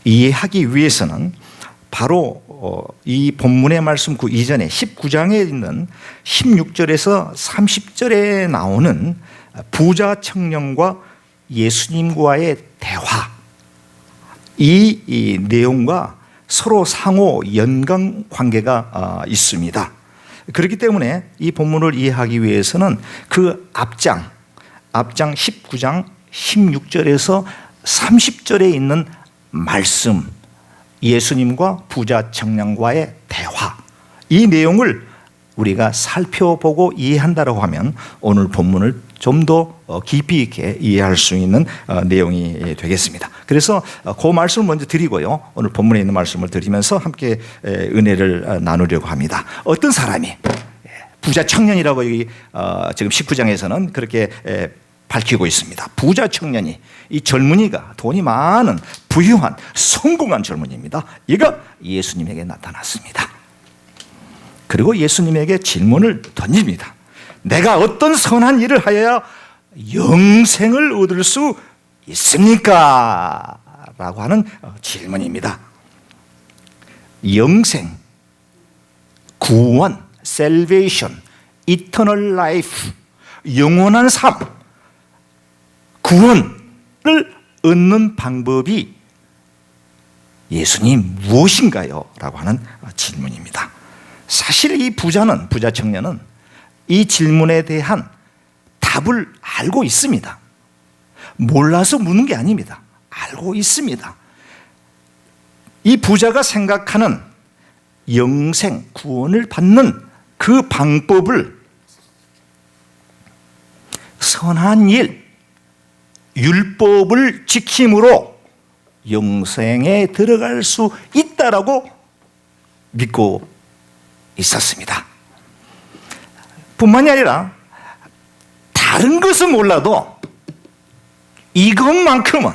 D: 이해하기 위해서는 바로 이 본문의 말씀 그 이전에 19장에 있는 16절에서 30절에 나오는 부자 청년과 예수님과의 대화 이 내용과 서로 상호 연관 관계가 있습니다. 그렇기 때문에 이 본문을 이해하기 위해서는 그 앞장 19장 16절에서 30절에 있는 말씀 예수님과 부자 청년과의 대화 이 내용을 우리가 살펴보고 이해한다고 하면 오늘 본문을 좀 더 깊이 있게 이해할 수 있는 내용이 되겠습니다. 그래서 그 말씀을 먼저 드리고요. 오늘 본문에 있는 말씀을 드리면서 함께 은혜를 나누려고 합니다. 어떤 사람이 부자 청년이라고 여기 지금 19장에서는 그렇게 밝히고 있습니다. 부자 청년이 이 젊은이가 돈이 많은 부유한 성공한 젊은이입니다. 얘가 예수님에게 나타났습니다. 그리고 예수님에게 질문을 던집니다. 내가 어떤 선한 일을 하여야 영생을 얻을 수 있습니까? 라고 하는 질문입니다. 영생, 구원, salvation, eternal life, 영원한 삶, 구원을 얻는 방법이 예수님 무엇인가요? 라고 하는 질문입니다. 사실 이 부자 청년은 이 질문에 대한 답을 알고 있습니다. 몰라서 묻는 게 아닙니다. 알고 있습니다. 이 부자가 생각하는 영생, 구원을 받는 그 방법을 선한 일, 율법을 지킴으로 영생에 들어갈 수 있다라고 믿고 있었습니다. 뿐만이 아니라 다른 것은 몰라도 이것만큼은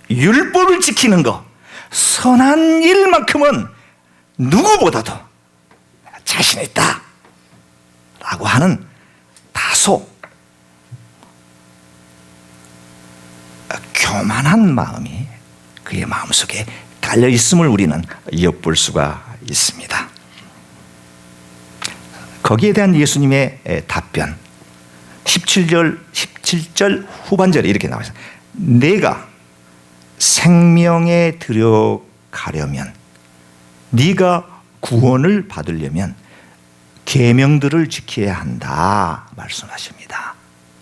D: 율법을 지키는 것, 선한 일만큼은 누구보다도 내가 자신 있다 라고 하는 다소 교만한 마음이 그의 마음속에 깔려 있음을 우리는 엿볼 수가 있습니다. 거기에 대한 예수님의 답변 17절 후반절에 이렇게 나와 있어요. 내가 생명에 들어가려면, 네가 구원을 받으려면 계명들을 지켜야 한다 말씀하십니다.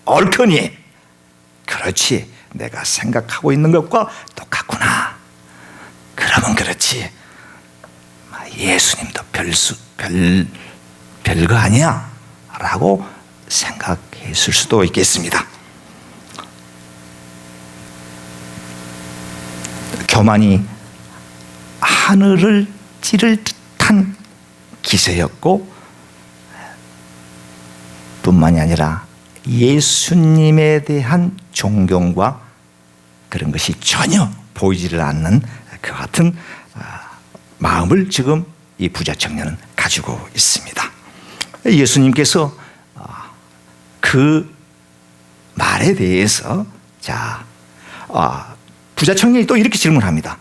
D: 옳거니 그렇지, 내가 생각하고 있는 것과 똑같구나. 그러면 그렇지, 예수님도 별거 아니야 라고 생각했을 수도 있겠습니다. 교만이 하늘을 찌를 듯한 기세였고, 뿐만이 아니라 예수님에 대한 존경과 그런 것이 전혀 보이지를 않는 그 같은 마음을 지금 이 부자 청년은 가지고 있습니다. 예수님께서 그 말에 대해서 부자 청년이 또 이렇게 질문합니다.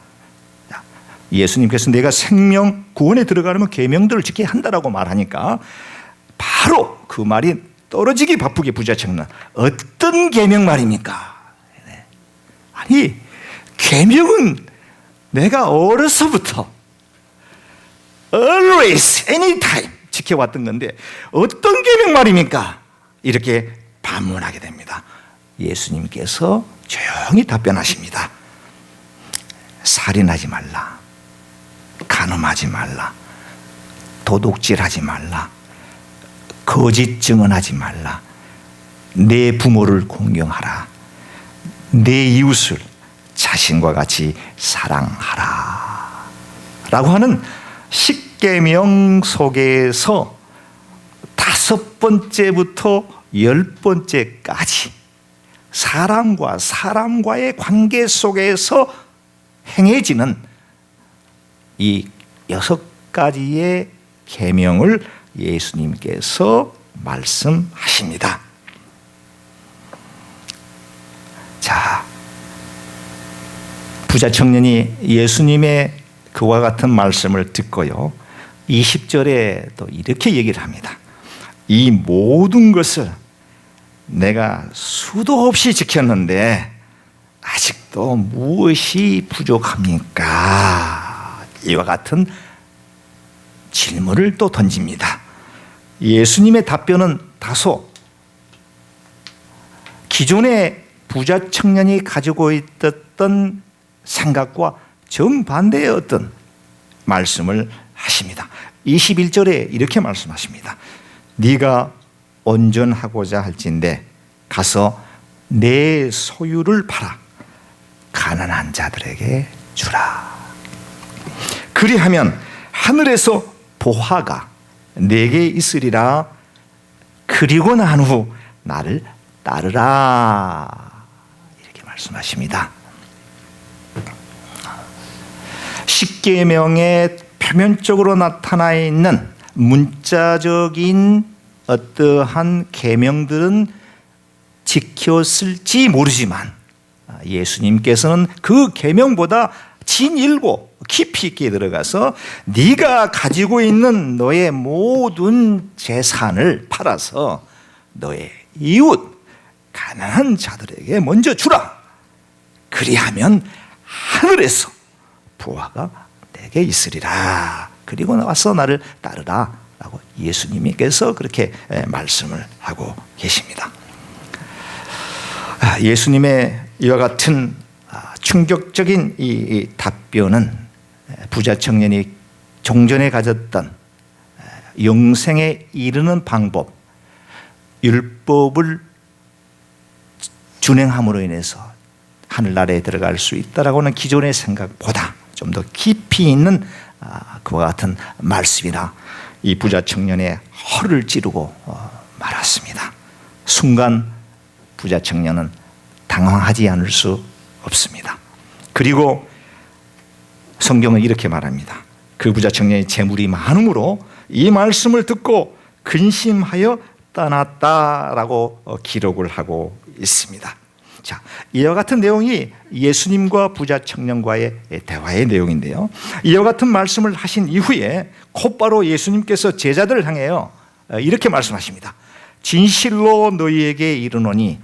D: 예수님께서 내가 생명 구원에 들어가려면 계명들을 지켜야 한다라고 말하니까 바로 그 말이 떨어지기 바쁘게 부자 청년, 어떤 계명 말입니까? 아니, 계명은 내가 어려서부터 always, anytime 지켜왔던 건데 어떤 계명 말입니까? 이렇게 반문하게 됩니다. 예수님께서 조용히 답변하십니다. 살인하지 말라, 간음하지 말라, 도둑질하지 말라, 거짓 증언하지 말라, 내 부모를 공경하라, 내 이웃을 자신과 같이 사랑하라 라고 하는 십계명 속에서 5번째부터 10번째까지 사람과 사람과의 관계 속에서 행해지는 이 6가지의 계명을 예수님께서 말씀하십니다. 자, 부자 청년이 예수님의 그와 같은 말씀을 듣고요, 20절에 또 이렇게 얘기를 합니다. 이 모든 것을 내가 수도 없이 지켰는데 아직도 무엇이 부족합니까? 이와 같은 질문을 또 던집니다. 예수님의 답변은 다소 기존의 부자 청년이 가지고 있었던 생각과 정반대의 어떤 말씀을 하십니다. 21절에 이렇게 말씀하십니다. 네가 온전하고자 할진대 가서 내 소유를 팔아 가난한 자들에게 주라. 그리하면 하늘에서 보화가 내게 있으리라. 그리고 난 후 나를 따르라. 이렇게 말씀하십니다. 십계명에 표면적으로 나타나 있는 문자적인 어떠한 계명들은 지켰을지 모르지만 예수님께서는 그 계명보다 진일고 깊이 있게 들어가서 네가 가지고 있는 너의 모든 재산을 팔아서 너의 이웃 가난한 자들에게 먼저 주라. 그리하면 하늘에서 보화가 내게 있으리라. 그리고 나와서 나를 따르라 라고 예수님께서 그렇게 말씀을 하고 계십니다. 예수님의 이와 같은 충격적인 이 답변은 부자 청년이 종전에 가졌던 영생에 이르는 방법, 율법을 준행함으로 인해서 하늘나라에 들어갈 수 있다라고 하는 기존의 생각보다 좀 더 깊이 있는 그와 같은 말씀이라 이 부자 청년의 허를 찌르고 말았습니다. 순간 부자 청년은 당황하지 않을 수 없습니다. 그리고 성경은 이렇게 말합니다. 그 부자 청년이 재물이 많음으로 이 말씀을 듣고 근심하여 떠났다라고 기록을 하고 있습니다. 자, 이와 같은 내용이 예수님과 부자 청년과의 대화의 내용인데요. 이와 같은 말씀을 하신 이후에 곧바로 예수님께서 제자들을 향해요 이렇게 말씀하십니다. 진실로 너희에게 이르노니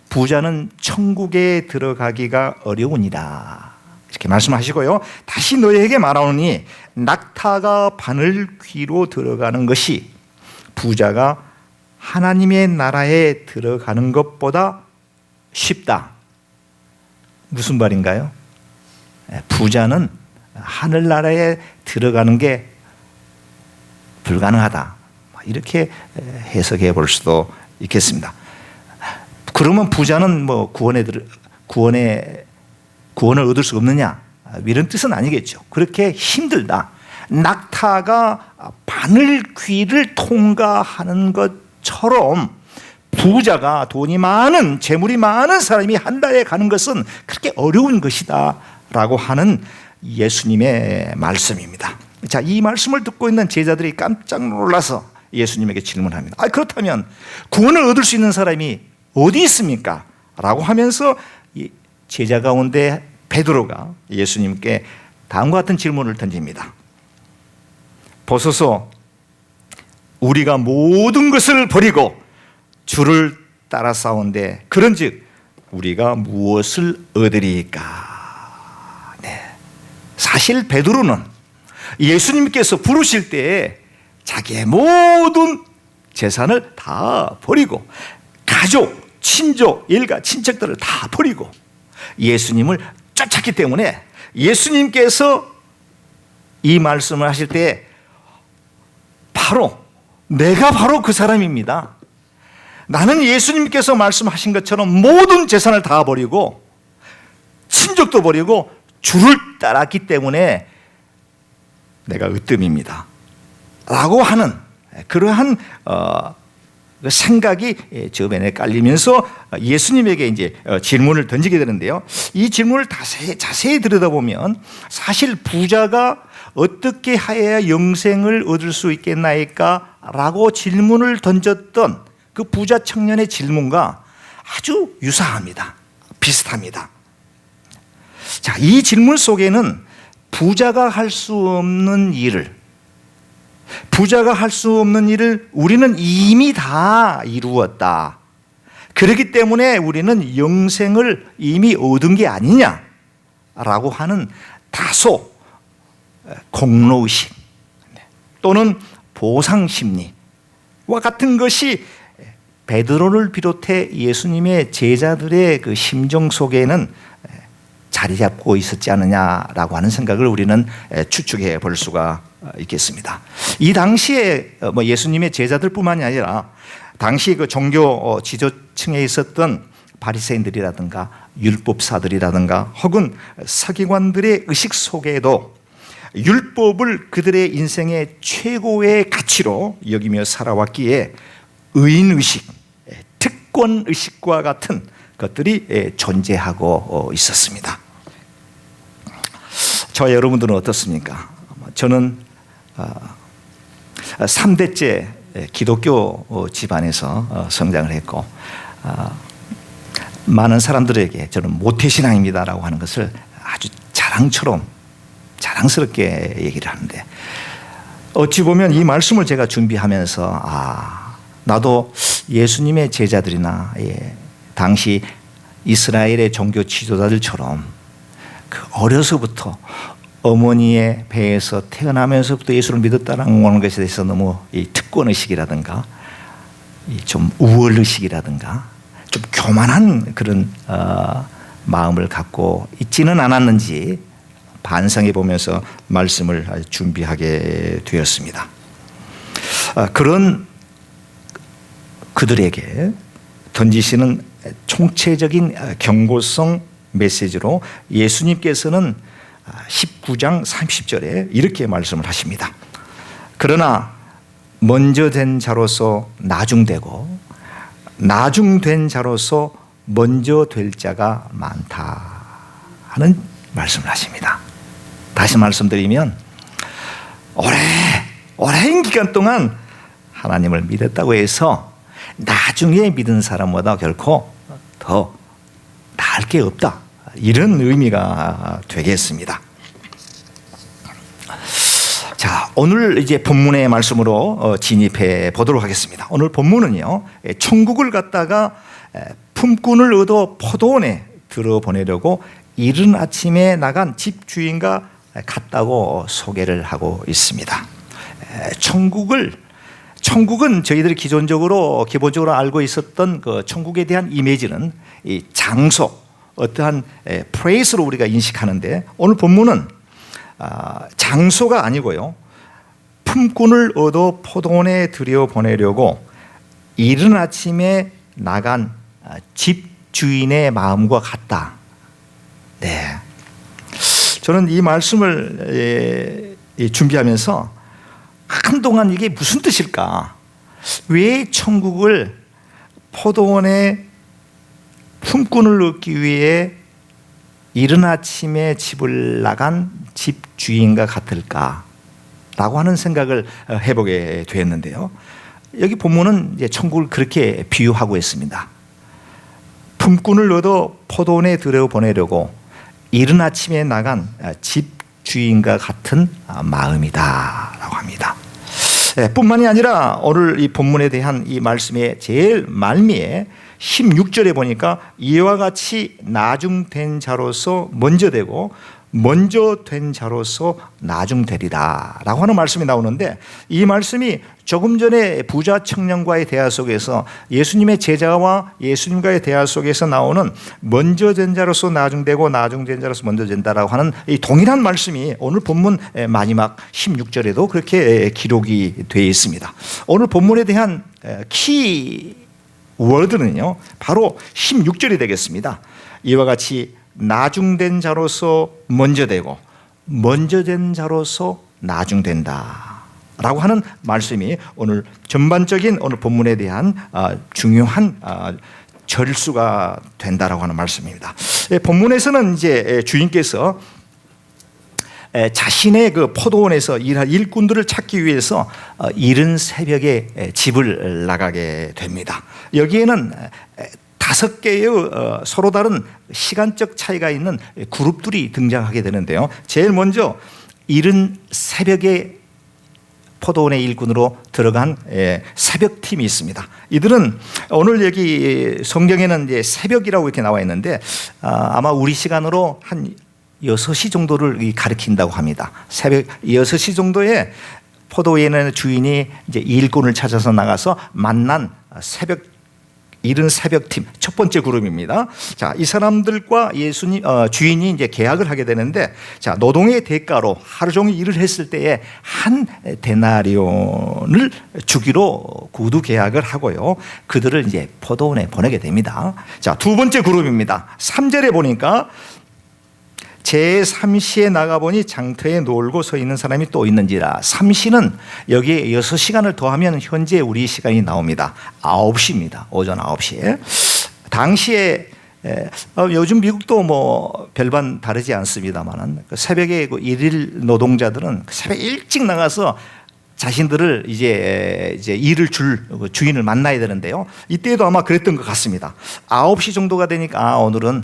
D: 부자는 천국에 들어가기가 어려우니라. 이렇게 말씀하시고요. 다시 너희에게 말하노니 낙타가 바늘 귀로 들어가는 것이 부자가 하나님의 나라에 들어가는 것보다 쉽다. 무슨 말인가요? 부자는 하늘나라에 들어가는 게 불가능하다. 이렇게 해석해 볼 수도 있겠습니다. 그러면 부자는 뭐 구원을 얻을 수 없느냐? 이런 뜻은 아니겠죠. 그렇게 힘들다. 낙타가 바늘 귀를 통과하는 것처럼 부자가 돈이 많은 재물이 많은 사람이 한나라에 가는 것은 그렇게 어려운 것이다 라고 하는 예수님의 말씀입니다. 자, 이 말씀을 듣고 있는 제자들이 깜짝 놀라서 예수님에게 질문합니다. 그렇다면 구원을 얻을 수 있는 사람이 어디 있습니까? 라고 하면서 제자 가운데 베드로가 예수님께 다음과 같은 질문을 던집니다. 보소서, 우리가 모든 것을 버리고 주를 따라 싸운데 그런즉 우리가 무엇을 얻으리까? 네. 사실 베드로는 예수님께서 부르실 때 자기의 모든 재산을 다 버리고 가족, 친족, 일가, 친척들을 다 버리고 예수님을 쫓았기 때문에 예수님께서 이 말씀을 하실 때 내가 바로 그 사람입니다. 나는 예수님께서 말씀하신 것처럼 모든 재산을 다 버리고 친족도 버리고 주를 따랐기 때문에 내가 으뜸입니다 라고 하는 그러한 생각이 저변에 깔리면서 예수님에게 이제 질문을 던지게 되는데요. 이 질문을 자세히 들여다보면 사실 부자가 어떻게 하여야 영생을 얻을 수 있겠나이까? 라고 질문을 던졌던 그 부자 청년의 질문과 아주 유사합니다. 비슷합니다. 자, 이 질문 속에는 부자가 할 수 없는 일을 우리는 이미 다 이루었다. 그렇기 때문에 우리는 영생을 이미 얻은 게 아니냐라고 하는 다소 공로의식 또는 보상심리와 같은 것이 베드로를 비롯해 예수님의 제자들의 그 심정 속에는 자리 잡고 있었지 않느냐라고 하는 생각을 우리는 추측해 볼 수가 있겠습니다. 이 당시에 예수님의 제자들뿐만이 아니라 당시 그 종교 지도층에 있었던 바리새인들이라든가 율법사들이라든가 혹은 서기관들의 의식 속에도 율법을 그들의 인생의 최고의 가치로 여기며 살아왔기에 의인의식, 특권의식과 같은 것들이 존재하고 있었습니다. 저와 여러분들은 어떻습니까? 저는 3대째 기독교 집안에서 성장을 했고 많은 사람들에게 저는 모태신앙입니다라고 하는 것을 아주 자랑스럽게 얘기를 하는데 어찌 보면 이 말씀을 제가 준비하면서 나도 예수님의 제자들이나 당시 이스라엘의 종교 지도자들처럼 그 어려서부터 어머니의 배에서 태어나면서부터 예수를 믿었다는 것에 대해서 너무 이 특권의식이라든가 좀 우월의식이라든가 좀 교만한 그런 마음을 갖고 있지는 않았는지 반성해 보면서 말씀을 준비하게 되었습니다. 그런 그들에게 던지시는 총체적인 경고성 메시지로 예수님께서는 19장 30절에 이렇게 말씀을 하십니다. 그러나 먼저 된 자로서 나중되고 나중된 자로서 먼저 될 자가 많다 하는 말씀을 하십니다. 다시 말씀드리면 오랜 기간 동안 하나님을 믿었다고 해서 나중에 믿은 사람보다 결코 더 나을 게 없다, 이런 의미가 되겠습니다. 자, 오늘 이제 본문의 말씀으로 진입해 보도록 하겠습니다. 오늘 본문은요, 천국을 갖다가 품꾼을 얻어 포도원에 들어보내려고 이른 아침에 나간 집주인과 같다고 소개를 하고 있습니다. 천국은 저희들이 기본적으로 알고 있었던 그 천국에 대한 이미지는 이 장소, 어떠한 플레이스로 우리가 인식하는데, 오늘 본문은 장소가 아니고요, 품꾼을 얻어 포도원에 들여보내려고 이른 아침에 나간 집주인의 마음과 같다. 네, 저는 이 말씀을 준비하면서 한동안 이게 무슨 뜻일까? 왜 천국을 포도원에 품꾼을 얻기 위해 이른 아침에 집을 나간 집주인과 같을까? 라고 하는 생각을 해보게 되었는데요. 여기 본문은 이제 천국을 그렇게 비유하고 있습니다. 품꾼을 얻어 포도원에 들여보내려고 이른 아침에 나간 집주인과 같은 마음이다 라고 합니다. 뿐만이 아니라 오늘 이 본문에 대한 이 말씀의 제일 말미에 16절에 보니까 이와 같이 나중된 자로서 먼저 되고 먼저 된 자로서 나중되리라 라고 하는 말씀이 나오는데, 이 말씀이 조금 전에 부자 청년과의 대화 속에서 예수님의 제자와 예수님과의 대화 속에서 나오는 먼저 된 자로서 나중되고 나중된 자로서 먼저 된다라고 하는 이 동일한 말씀이 오늘 본문 마지막 16절에도 그렇게 기록이 되어 있습니다. 오늘 본문에 대한 키 워드는요, 바로 16절이 되겠습니다. 이와 같이 나중된 자로서 먼저 되고 먼저 된 자로서 나중된다 라고 하는 말씀이 오늘 전반적인 오늘 본문에 대한 중요한 절수가 된다라고 하는 말씀입니다. 본문에서는 이제 주인께서 자신의 그 포도원에서 일할 일꾼들을 찾기 위해서 이른 새벽에 집을 나가게 됩니다. 여기에는 5개의 서로 다른 시간적 차이가 있는 그룹들이 등장하게 되는데요. 제일 먼저 이른 새벽에 포도원의 일꾼으로 들어간 새벽팀이 있습니다. 이들은 오늘 여기 성경에는 이제 새벽이라고 이렇게 나와 있는데 아마 우리 시간으로 한 6시 정도를 가리킨다고 합니다. 새벽 6시 정도에 포도원의 주인이 이제 일꾼을 찾아서 나가서 만난 이른 새벽팀 첫 번째 그룹입니다. 자, 이 사람들과 주인이 이제 계약을 하게 되는데, 자, 노동의 대가로 하루 종일 일을 했을 때에 한 데나리온을 주기로 구두 계약을 하고요, 그들을 이제 포도원에 보내게 됩니다. 자, 두 번째 그룹입니다. 3절에 보니까 제3시에 나가보니 장터에 놀고 서 있는 사람이 또 있는지라. 3시는 여기에 6시간을 더하면 현재 우리 시간이 나옵니다. 9시입니다. 오전 9시에. 당시에 요즘 미국도 뭐 별반 다르지 않습니다만 새벽에 그 일일 노동자들은 새벽 일찍 나가서 자신들을 이제 일을 줄 주인을 만나야 되는데요. 이때도 아마 그랬던 것 같습니다. 9시 정도가 되니까 오늘은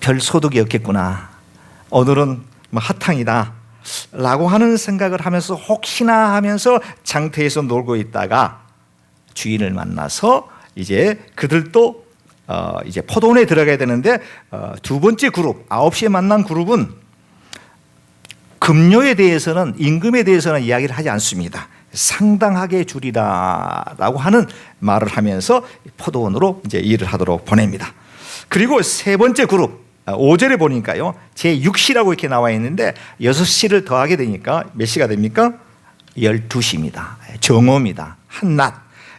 D: 별 소득이 없겠구나, 오늘은 뭐 핫탕이다 라고 하는 생각을 하면서 혹시나 하면서 장터에서 놀고 있다가 주인을 만나서 이제 그들도 이제 포도원에 들어가야 되는데, 두 번째 그룹 9시에 만난 그룹은 급료에 대해서는, 임금에 대해서는 이야기를 하지 않습니다. 상당하게 줄이라 라고 하는 말을 하면서 포도원으로 이제 일을 하도록 보냅니다. 그리고 세 번째 그룹 5절에 보니까요, 제6시라고 이렇게 나와 있는데 6시를 더하게 되니까 몇 시가 됩니까? 12시입니다. 정오입니다. 한낮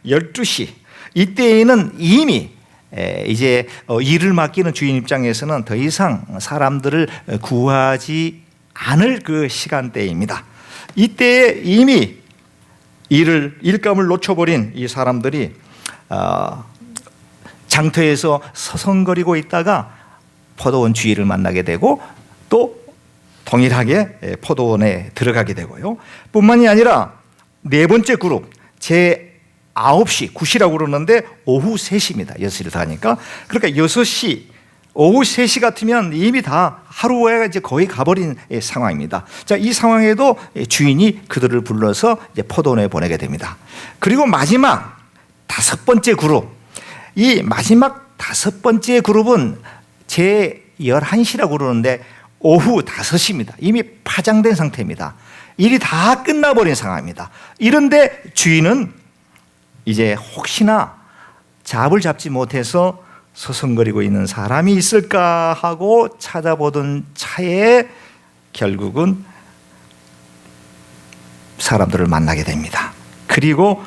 D: 12시. 이때에는 이미 이제 일을 맡기는 주인 입장에서는 더 이상 사람들을 구하지 않을 그 시간대입니다. 이때에 이미 일감을 놓쳐버린 이 사람들이 장터에서 서성거리고 있다가 포도원 주인을 만나게 되고 또 동일하게 포도원에 들어가게 되고요. 뿐만이 아니라 네 번째 그룹 제 9시, 9시라고 그러는데 오후 3시입니다. 6시를 다니까. 그러니까 6시, 오후 3시 같으면 이미 다 하루가 이제 거의 가버린 상황입니다. 자, 이 상황에도 주인이 그들을 불러서 이제 포도원에 보내게 됩니다. 그리고 마지막 5번째 그룹, 이 마지막 5번째 그룹은 제 11시라고 그러는데 오후 5시입니다. 이미 파장된 상태입니다. 일이 다 끝나버린 상황입니다. 이런데 주인은 이제 혹시나 잡을 잡지 못해서 서성거리고 있는 사람이 있을까 하고 찾아보던 차에 결국은 사람들을 만나게 됩니다. 그리고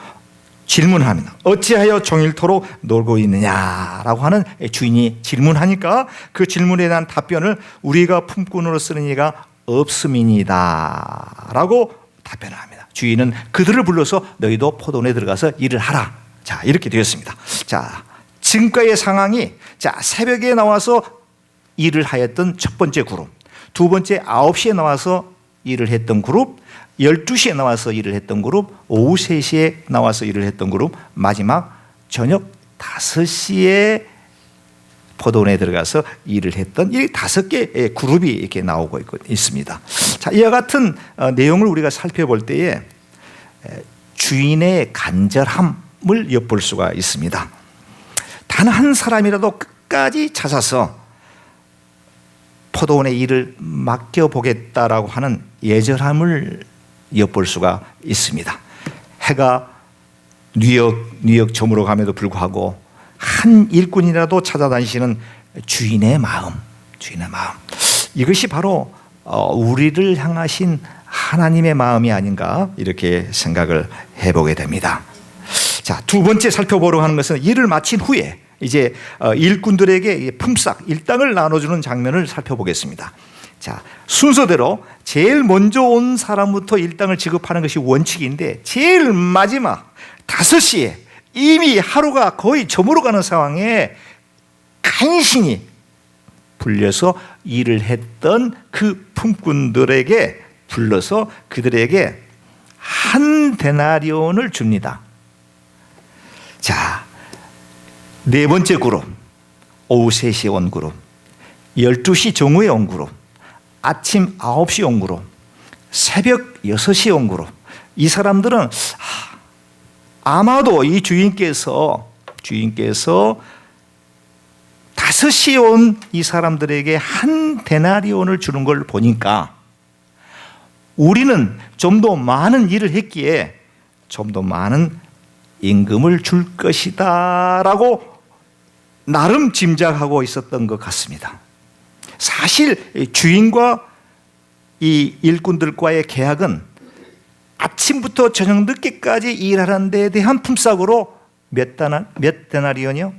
D: 질문합니다. 어찌하여 종일토록 놀고 있느냐라고 하는 주인이 질문하니까 그 질문에 대한 답변을 우리가 품꾼으로 쓰는 이가 없음이니이다 라고 답변을 합니다. 주인은 그들을 불러서 너희도 포도원에 들어가서 일을 하라. 자, 이렇게 되었습니다. 자, 지금까지의 상황이 자, 새벽에 나와서 일을 하였던 첫 번째 그룹, 두 번째 9시에 나와서 일을 했던 그룹, 12시에 나와서 일을 했던 그룹, 오후 3시에 나와서 일을 했던 그룹, 마지막 저녁 5시에 포도원에 들어가서 일을 했던 이 5개의 그룹이 이렇게 나오고 있습니다. 자, 이와 같은 내용을 우리가 살펴볼 때에 주인의 간절함을 엿볼 수가 있습니다. 단 한 사람이라도 끝까지 찾아서 포도원의 일을 맡겨보겠다라고 하는 예절함을 엿볼 수가 있습니다. 해가 뉴욕 저물어 감에도 불구하고 한 일꾼이라도 찾아다니시는 주인의 마음. 이것이 바로 우리를 향하신 하나님의 마음이 아닌가 이렇게 생각을 해보게 됩니다. 자, 두 번째 살펴보러 하는 것은 일을 마친 후에 이제 일꾼들에게 품삯, 일당을 나눠주는 장면을 살펴보겠습니다. 자, 순서대로 제일 먼저 온 사람부터 일당을 지급하는 것이 원칙인데 제일 마지막 5시에 이미 하루가 거의 저물어가는 상황에 간신히 불려서 일을 했던 그 품꾼들에게 불러서 그들에게 한 데나리온을 줍니다. 자, 네 번째 그룹, 오후 3시에 온 그룹, 12시 정오에 온 그룹, 아침 9시에 온 그룹, 새벽 6시에 온 그룹. 이 사람들은 아마도 이 주인께서 5시에 온 이 사람들에게 한 데나리온을 주는 걸 보니까 우리는 좀 더 많은 일을 했기에 좀 더 많은 임금을 줄 것이다 라고 나름 짐작하고 있었던 것 같습니다. 사실 주인과 이 일꾼들과의 계약은 아침부터 저녁 늦게까지 일하는 데에 대한 품삯으로 몇 데나리온이요?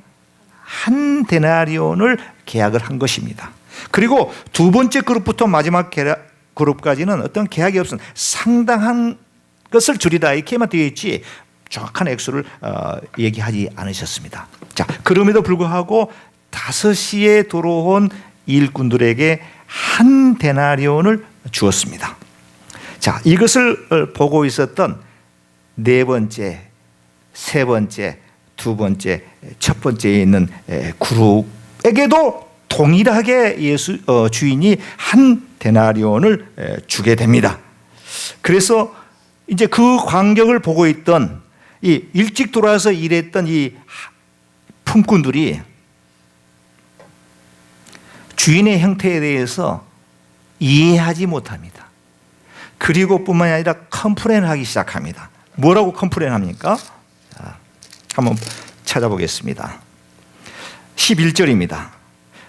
D: 한 데나리온을 계약을 한 것입니다. 그리고 두 번째 그룹부터 마지막 그룹까지는 어떤 계약이 없은 상당한 것을 줄이다 이렇게만 되어 있지 정확한 액수를 얘기하지 않으셨습니다. 자, 그럼에도 불구하고 5시에 들어온 일꾼들에게 한 데나리온을 주었습니다. 자, 이것을 보고 있었던 네 번째, 세 번째, 두 번째, 첫 번째에 있는 그룹에게도 동일하게 주인이 한 데나리온을 주게 됩니다. 그래서 이제 그 광경을 보고 있던 이 일찍 돌아와서 일했던 이 품꾼들이 주인의 형태에 대해서 이해하지 못합니다. 그리고 뿐만이 아니라 컴플레인을 하기 시작합니다. 뭐라고 컴플레인합니까? 자, 한번 찾아보겠습니다. 11절입니다.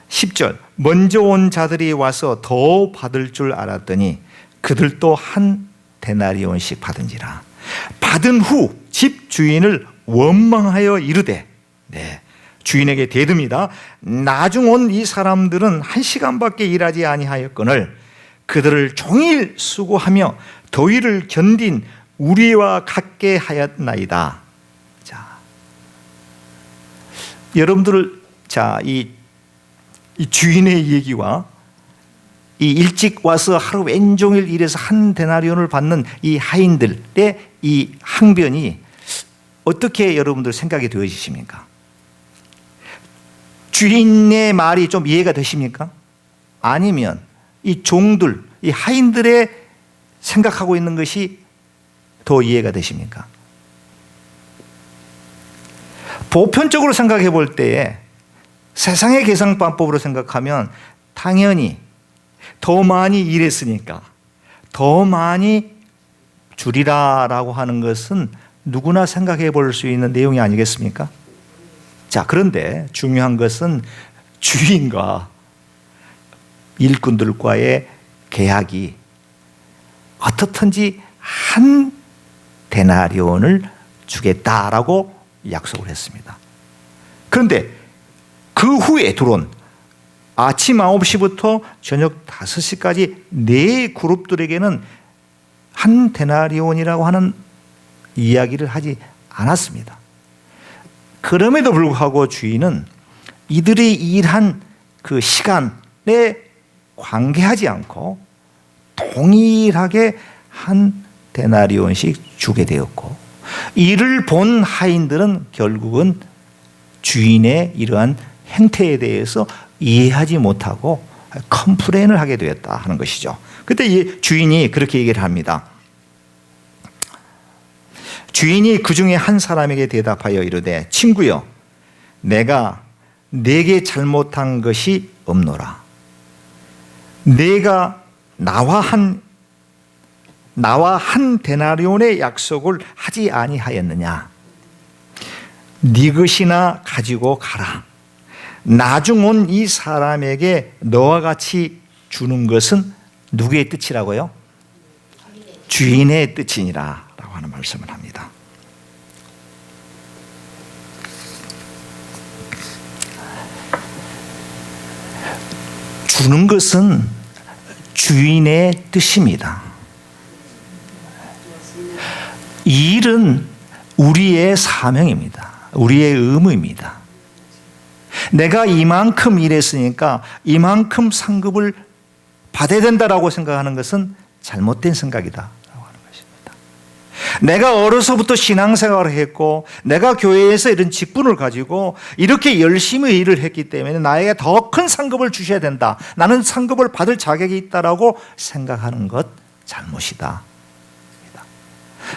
D: 10절, 먼저 온 자들이 와서 더 받을 줄 알았더니 그들도 한 데나리온씩 받은지라. 받은 후 집 주인을 원망하여 이르되, 주인에게 대듭니다. 나중 온 이 사람들은 1시간밖에 일하지 아니하였거늘 그들을 종일 수고하며 더위를 견딘 우리와 같게 하였나이다. 자, 여러분들, 자, 이 주인의 얘기와 이 일찍 와서 하루 왼종일 일해서 한 데나리온을 받는 이 하인들의 이 항변이 어떻게 여러분들 생각이 되어지십니까? 주인의 말이 좀 이해가 되십니까? 아니면 이 종들, 이 하인들의 생각하고 있는 것이 더 이해가 되십니까? 보편적으로 생각해 볼 때에 세상의 계산방법으로 생각하면 당연히 더 많이 일했으니까 더 많이 주리라라고 하는 것은 누구나 생각해 볼 수 있는 내용이 아니겠습니까? 자, 그런데 중요한 것은 주인과 일꾼들과의 계약이 어떻든지 한 데나리온을 주겠다라고 약속을 했습니다. 그런데 그 후에 들어온 아침 9시부터 저녁 5시까지 네 그룹들에게는 한 데나리온이라고 하는 이야기를 하지 않았습니다. 그럼에도 불구하고 주인은 이들이 일한 그 시간에 관계하지 않고 동일하게 한 데나리온씩 주게 되었고, 이를 본 하인들은 결국은 주인의 이러한 행태에 대해서 이해하지 못하고 컴플레인을 하게 되었다 하는 것이죠. 그때 이 주인이 그렇게 얘기를 합니다. 주인이 그 중에 한 사람에게 대답하여 이르되, 친구여, 내가 네게 잘못한 것이 없노라. 내가 나와 한 데나리온의 약속을 하지 아니하였느냐? 네 것이나 가지고 가라. 나중 온 이 사람에게 너와 같이 주는 것은 누구의 뜻이라고요? 주인의 뜻이니라 라고 하는 말씀을 합니다. 주는 것은 주인의 뜻입니다. 이 일은 우리의 사명입니다. 우리의 의무입니다. 내가 이만큼 일했으니까 이만큼 상급을 받아야 된다라고 생각하는 것은 잘못된 생각이다 라고 하는 것입니다. 내가 어려서부터 신앙생활을 했고 내가 교회에서 이런 직분을 가지고 이렇게 열심히 일을 했기 때문에 나에게 더 큰 상급을 주셔야 된다, 나는 상급을 받을 자격이 있다라고 생각하는 것 잘못이다.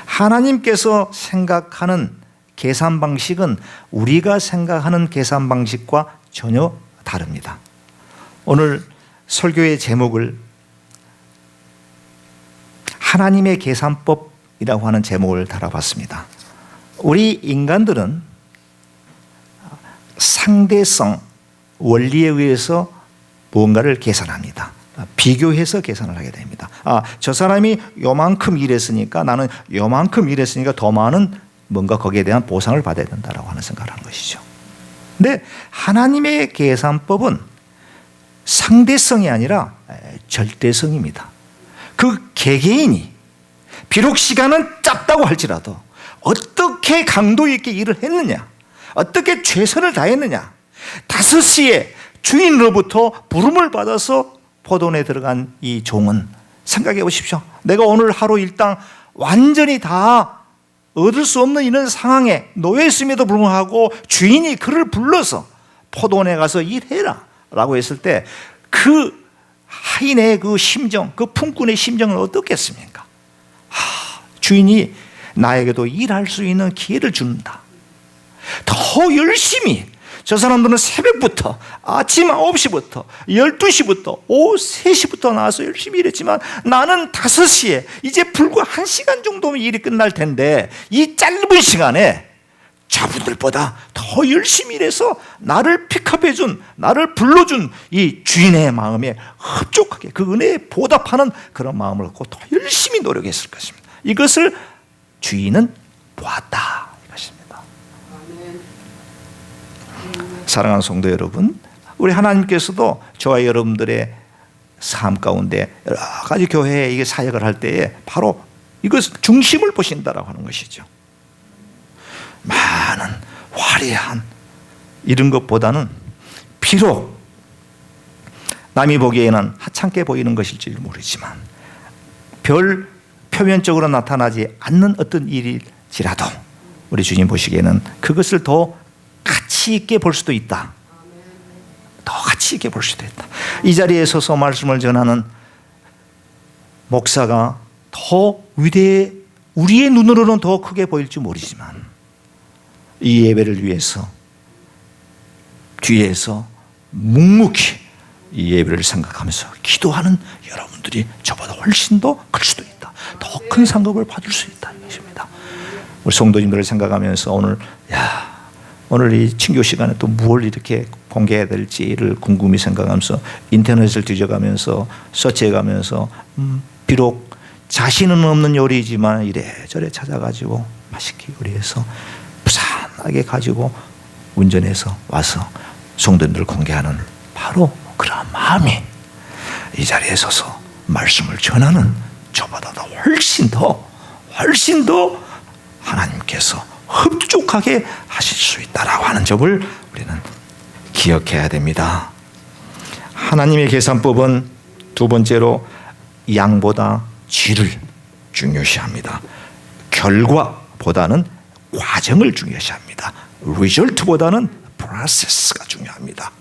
D: 하나님께서 생각하는 계산 방식은 우리가 생각하는 계산 방식과 전혀 다릅니다. 오늘 설교의 제목을 하나님의 계산법이라고 하는 제목을 달아봤습니다. 우리 인간들은 상대성 원리에 의해서 무언가를 계산합니다. 비교해서 계산을 하게 됩니다. 저 사람이 요만큼 일했으니까 나는 요만큼 일했으니까 더 많은 뭔가 거기에 대한 보상을 받아야 된다라고 하는 생각을 하는 것이죠. 근데 하나님의 계산법은 상대성이 아니라 절대성입니다. 그 개개인이 비록 시간은 짧다고 할지라도 어떻게 강도 있게 일을 했느냐, 어떻게 최선을 다했느냐, 5시에 주인으로부터 부름을 받아서 포도원에 들어간 이 종은 생각해 보십시오. 내가 오늘 하루 일당 완전히 다 얻을 수 없는 이런 상황에 놓여 있음에도 불구하고 주인이 그를 불러서 포도원에 가서 일해라 라고 했을 때 그 하인의 그 심정, 그 품꾼의 심정은 어떻겠습니까? 주인이 나에게도 일할 수 있는 기회를 준다. 더 열심히, 저 사람들은 새벽부터 아침 9시부터 12시부터 오후 3시부터 나와서 열심히 일했지만 나는 5시에 이제 불과 1시간 정도면 일이 끝날 텐데 이 짧은 시간에 저분들보다 더 열심히 일해서 나를 픽업해준, 나를 불러준 이 주인의 마음에 흡족하게 그 은혜에 보답하는 그런 마음을 갖고 더 열심히 노력했을 것입니다. 이것을 주인은 보았다 이것입니다. 사랑하는 성도 여러분, 우리 하나님께서도 저와 여러분들의 삶 가운데 여러 가지 교회에 이게 사역을 할 때에 바로 이것 중심을 보신다라고 하는 것이죠. 많은 화려한 이런 것보다는 비록 남이 보기에는 하찮게 보이는 것일지 모르지만 별 표면적으로 나타나지 않는 어떤 일일지라도 우리 주님 보시기에는 그것을 더 가치 있게 볼 수도 있다. 더 가치 있게 볼 수도 있다. 이 자리에 서서 말씀을 전하는 목사가 더 위대해, 우리의 눈으로는 더 크게 보일지 모르지만 이 예배를 위해서 뒤에서 묵묵히 이 예배를 생각하면서 기도하는 여러분들이 저보다 훨씬 더 클 수도 있다. 더 큰 상급을 받을 수 있다. 이것입니다. 우리 성도님들을 생각하면서 오늘 이 친교 시간에 또 무엇을 이렇게 공개해야 될지를 궁금히 생각하면서 인터넷을 뒤져가면서 서치해가면서 비록 자신은 없는 요리이지만 이래저래 찾아가지고 맛있게 요리해서 부산하게 가지고 운전해서 와서 성도님들을 공개하는 바로 그러한 마음이 이 자리에 서서 말씀을 전하는 저보다도 훨씬 더 하나님께서 흡족하게 하실 수 있다라고 하는 점을 우리는 기억해야 됩니다. 하나님의 계산법은 두 번째로 양보다 질을 중요시합니다. 결과보다는 과정을 중요시합니다. 리절트보다는 프로세스가 중요합니다.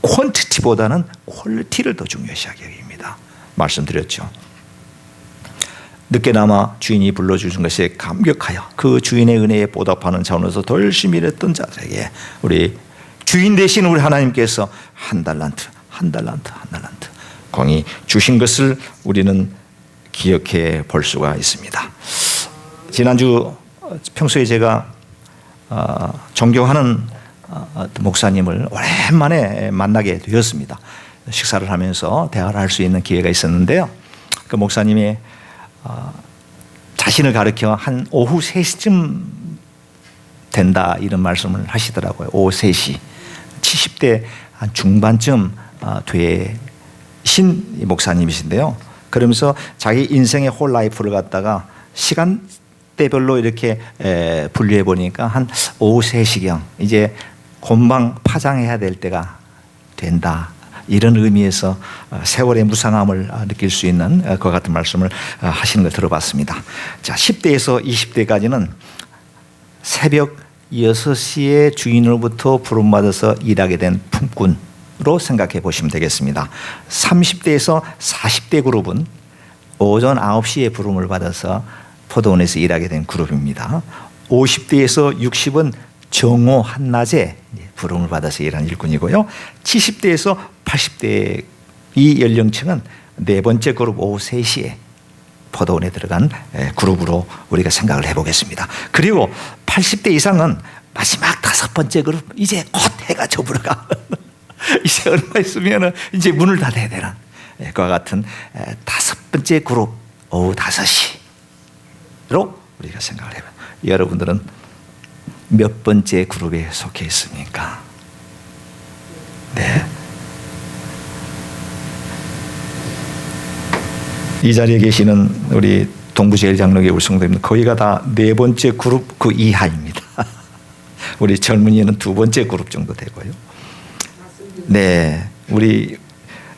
D: 퀀티티보다는 퀄리티를 더 중요시하게 여깁니다. 말씀드렸죠. 늦게나마 주인이 불러주신 것에 감격하여 그 주인의 은혜에 보답하는 차원에서 더 열심히 일했던 자에게 우리 주인 되신 우리 하나님께서 한 달란트 공이 주신 것을 우리는 기억해 볼 수가 있습니다. 지난주 평소에 제가 존경하는 목사님을 오랜만에 만나게 되었습니다. 식사를 하면서 대화를 할 수 있는 기회가 있었는데요. 그 목사님이 자신을 가리켜 한 오후 3시쯤 된다 이런 말씀을 하시더라고요. 오후 3시 70대 한 중반쯤 되신 목사님이신데요. 그러면서 자기 인생의 홀 라이프를 갖다가 시간대별로 이렇게 분류해 보니까 한 오후 3시경 이제 곤방 파장해야 될 때가 된다. 이런 의미에서 세월의 무상함을 느낄 수 있는 그와 같은 말씀을 하시는 걸 들어봤습니다. 자, 10대에서 20대까지는 새벽 6시에 주인으로부터 부름받아서 일하게 된 품꾼으로 생각해 보시면 되겠습니다. 30대에서 40대 그룹은 오전 9시에 부름을 받아서 포도원에서 일하게 된 그룹입니다. 50대에서 60은 정오 한낮에 부름을 받아서 일하는 일꾼이고요. 70대에서 80대 이 연령층은 네 번째 그룹 오후 3시에 포도원에 들어간 그룹으로 우리가 생각을 해보겠습니다. 그리고 80대 이상은 마지막 5번째 그룹, 이제 곧 해가 저물어가 이제 얼마 있으면 이제 문을 닫아야 되는 그와 같은 5번째 그룹 오후 5시로 우리가 생각을 해봐요. 여러분들은 몇 번째 그룹에 속해 있습니까? 네. 이 자리에 계시는 우리 동부제일장로교회 우리 성도님들 거의가 다 네 번째 그룹 그 이하입니다. 우리 젊은이는 두 번째 그룹 정도 되고요. 네, 우리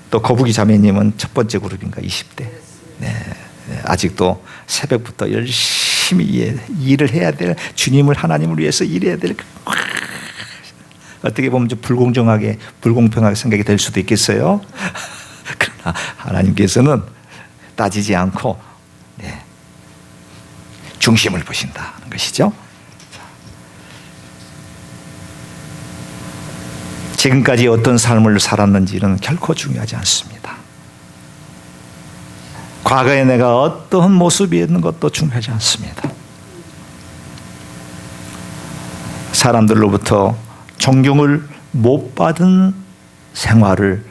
D: 또 거북이 자매님은 첫 번째 그룹인가 20대. 네, 아직도 새벽부터 열심히 일을 해야 될 주님을 하나님을 위해서 일해야 될 어떻게 보면 좀 불공평하게 생각이 될 수도 있겠어요. 그러나 하나님께서는 따지지 않고 중심을 보신다는 것이죠. 지금까지 어떤 삶을 살았는지는 결코 중요하지 않습니다. 과거에 내가 어떤 모습이었는 것도 중요하지 않습니다. 사람들로부터 존경을 못 받은 생활을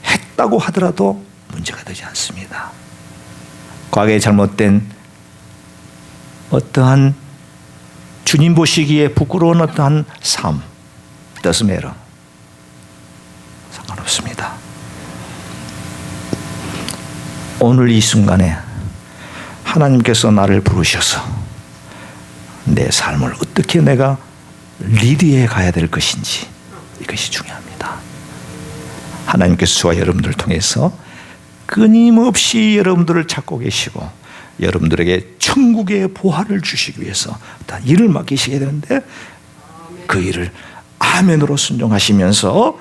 D: 했다고 하더라도 문제가 되지 않습니다. 과거에 잘못된 어떠한 주님 보시기에 부끄러운 어떠한 삶, doesn't matter. 상관없습니다. 오늘 이 순간에 하나님께서 나를 부르셔서 내 삶을 어떻게 내가 리드해 가야 될 것인지 이것이 중요합니다. 하나님께서 저와 여러분들을 통해서 끊임없이 여러분들을 찾고 계시고 여러분들에게 천국의 보화를 주시기 위해서 어떤 일을 맡기시게 되는데 그 일을 아멘으로 순종하시면서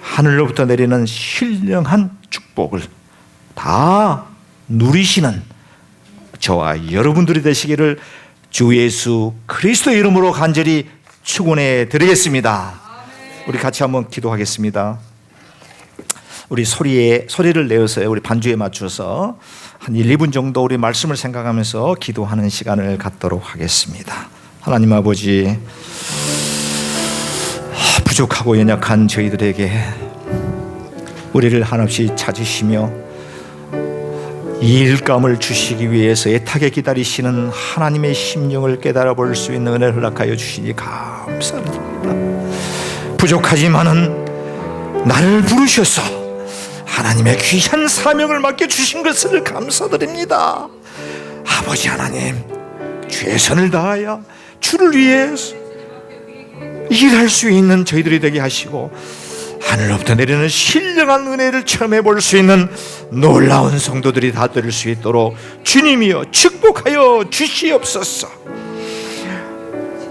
D: 하늘로부터 내리는 신령한 축복을 다 누리시는 저와 여러분들이 되시기를 주 예수 그리스도의 이름으로 간절히 축원해 드리겠습니다. 우리 같이 한번 기도하겠습니다. 우리 소리를 내어서 우리 반주에 맞춰서 한 1, 2분 정도 우리 말씀을 생각하면서 기도하는 시간을 갖도록 하겠습니다. 하나님 아버지, 부족하고 연약한 저희들에게 우리를 한없이 찾으시며 이 일감을 주시기 위해서 애타게 기다리시는 하나님의 심령을 깨달아 볼 수 있는 은혜를 허락하여 주시니 감사드립니다. 부족하지만은 나를 부르셔서 하나님의 귀한 사명을 맡겨주신 것을 감사드립니다. 아버지 하나님, 최선을 다하여 주를 위해 일할 수 있는 저희들이 되게 하시고 하늘로부터 내리는 신령한 은혜를 체험해 볼 수 있는 놀라운 성도들이 다 될 수 있도록 주님이여 축복하여 주시옵소서.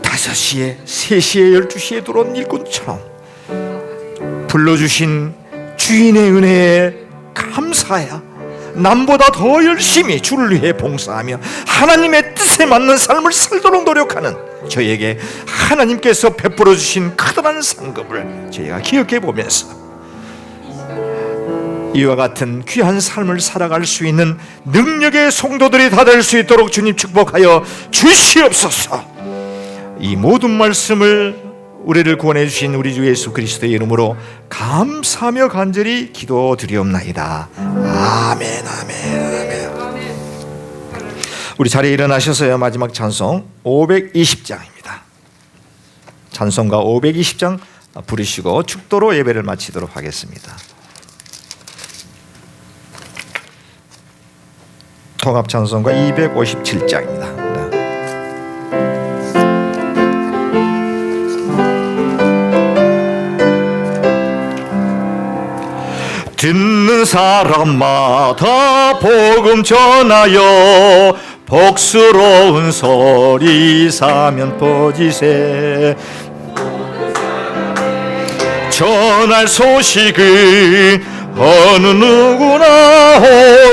D: 5시에, 3시에, 12시에 들어온 일꾼처럼 불러주신 주인의 은혜에 감사하여 남보다 더 열심히 주를 위해 봉사하며 하나님의 뜻에 맞는 삶을 살도록 노력하는 저에게 하나님께서 베풀어 주신 커다란 상급을 저희가 기억해 보면서 이와 같은 귀한 삶을 살아갈 수 있는 능력의 성도들이 다 될 수 있도록 주님 축복하여 주시옵소서. 이 모든 말씀을 우리를 구원해 주신 우리 주 예수 그리스도의 이름으로 감사하며 간절히 기도드리옵나이다. 아멘, 아멘, 아멘. 우리 자리에 일어나셔서요, 마지막 찬송 520장입니다. 찬송가 520장 부르시고 축도로 예배를 마치도록 하겠습니다. 통합 찬송가 257장입니다. 듣는 사람마다 복음 전하여 복스러운 소리 사면 퍼지세. 전할 소식을 어느 누구나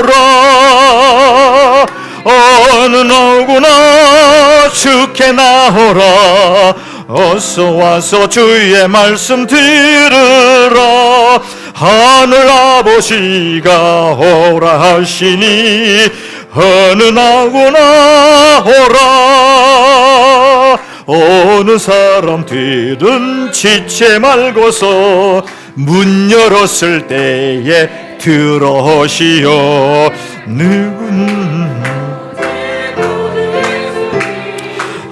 D: 오라. 어느 누구나 주께 나오라. 어서 와서 주의 말씀 들으라. 하늘 아버지가 오라 하시니 어느 나구나 오라. 오는 사람들은 지체 말고서 문 열었을 때에 들어오시오.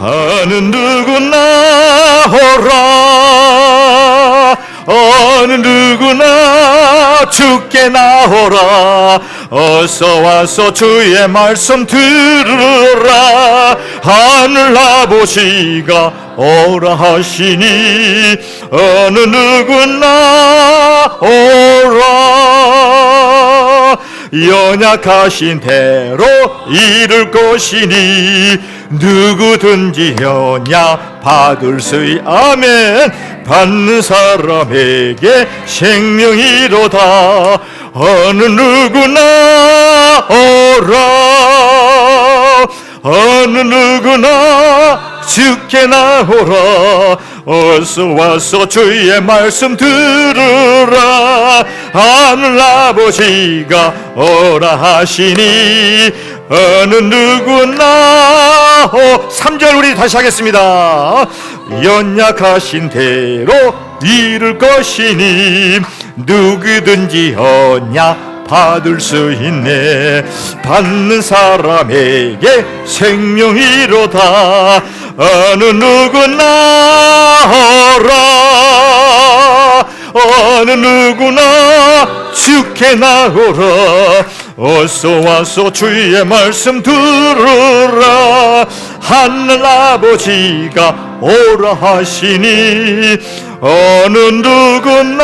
D: 어느 누구나 오라. 어느 누구나 주께 나오라. 어서 와서 주의 말씀 들으라. 하늘 아버지가 오라 하시니 어느 누구나 오라. 연약하신 대로 이룰 것이니 누구든지 연약 받을 수 있. 아멘. 받는 사람에게 생명이로다. 어느 누구나 오라. 어느 누구나 주께 나오라. 어서 와서 주의 말씀 들으라. 하늘 아버지가 오라 하시니 어느 누구나 3절 우리 다시 하겠습니다. 연약하신 대로 이룰 것이니 누구든지 언약 받을 수 있네. 받는 사람에게 생명이로다. 어느 누구나 오라. 어느 누구나 주께 나오라. 어서 와서 주의 말씀 들으라. 하늘 아버지가 오라 하시니 어느 누구나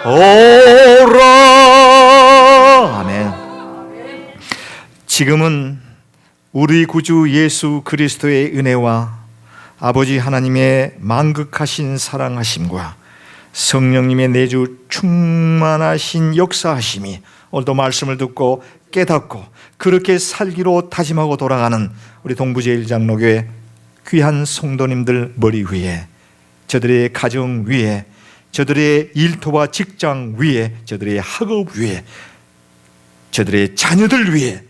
D: 오라. 아멘. 지금은 우리 구주 예수 그리스도의 은혜와 아버지 하나님의 만극하신 사랑하심과 성령님의 내주 충만하신 역사하심이 오늘도 말씀을 듣고 깨닫고 그렇게 살기로 다짐하고 돌아가는 우리 동부제일장로교회 귀한 성도님들 머리 위에, 저들의 가정 위에, 저들의 일터와 직장 위에, 저들의 학업 위에, 저들의 자녀들 위에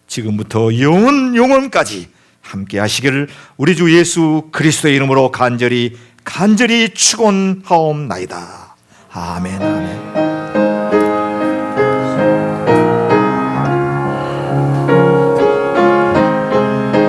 D: 지금부터 영원까지 함께 하시기를 우리 주 예수 그리스도의 이름으로 간절히 축원하옵나이다. 아멘. 아멘.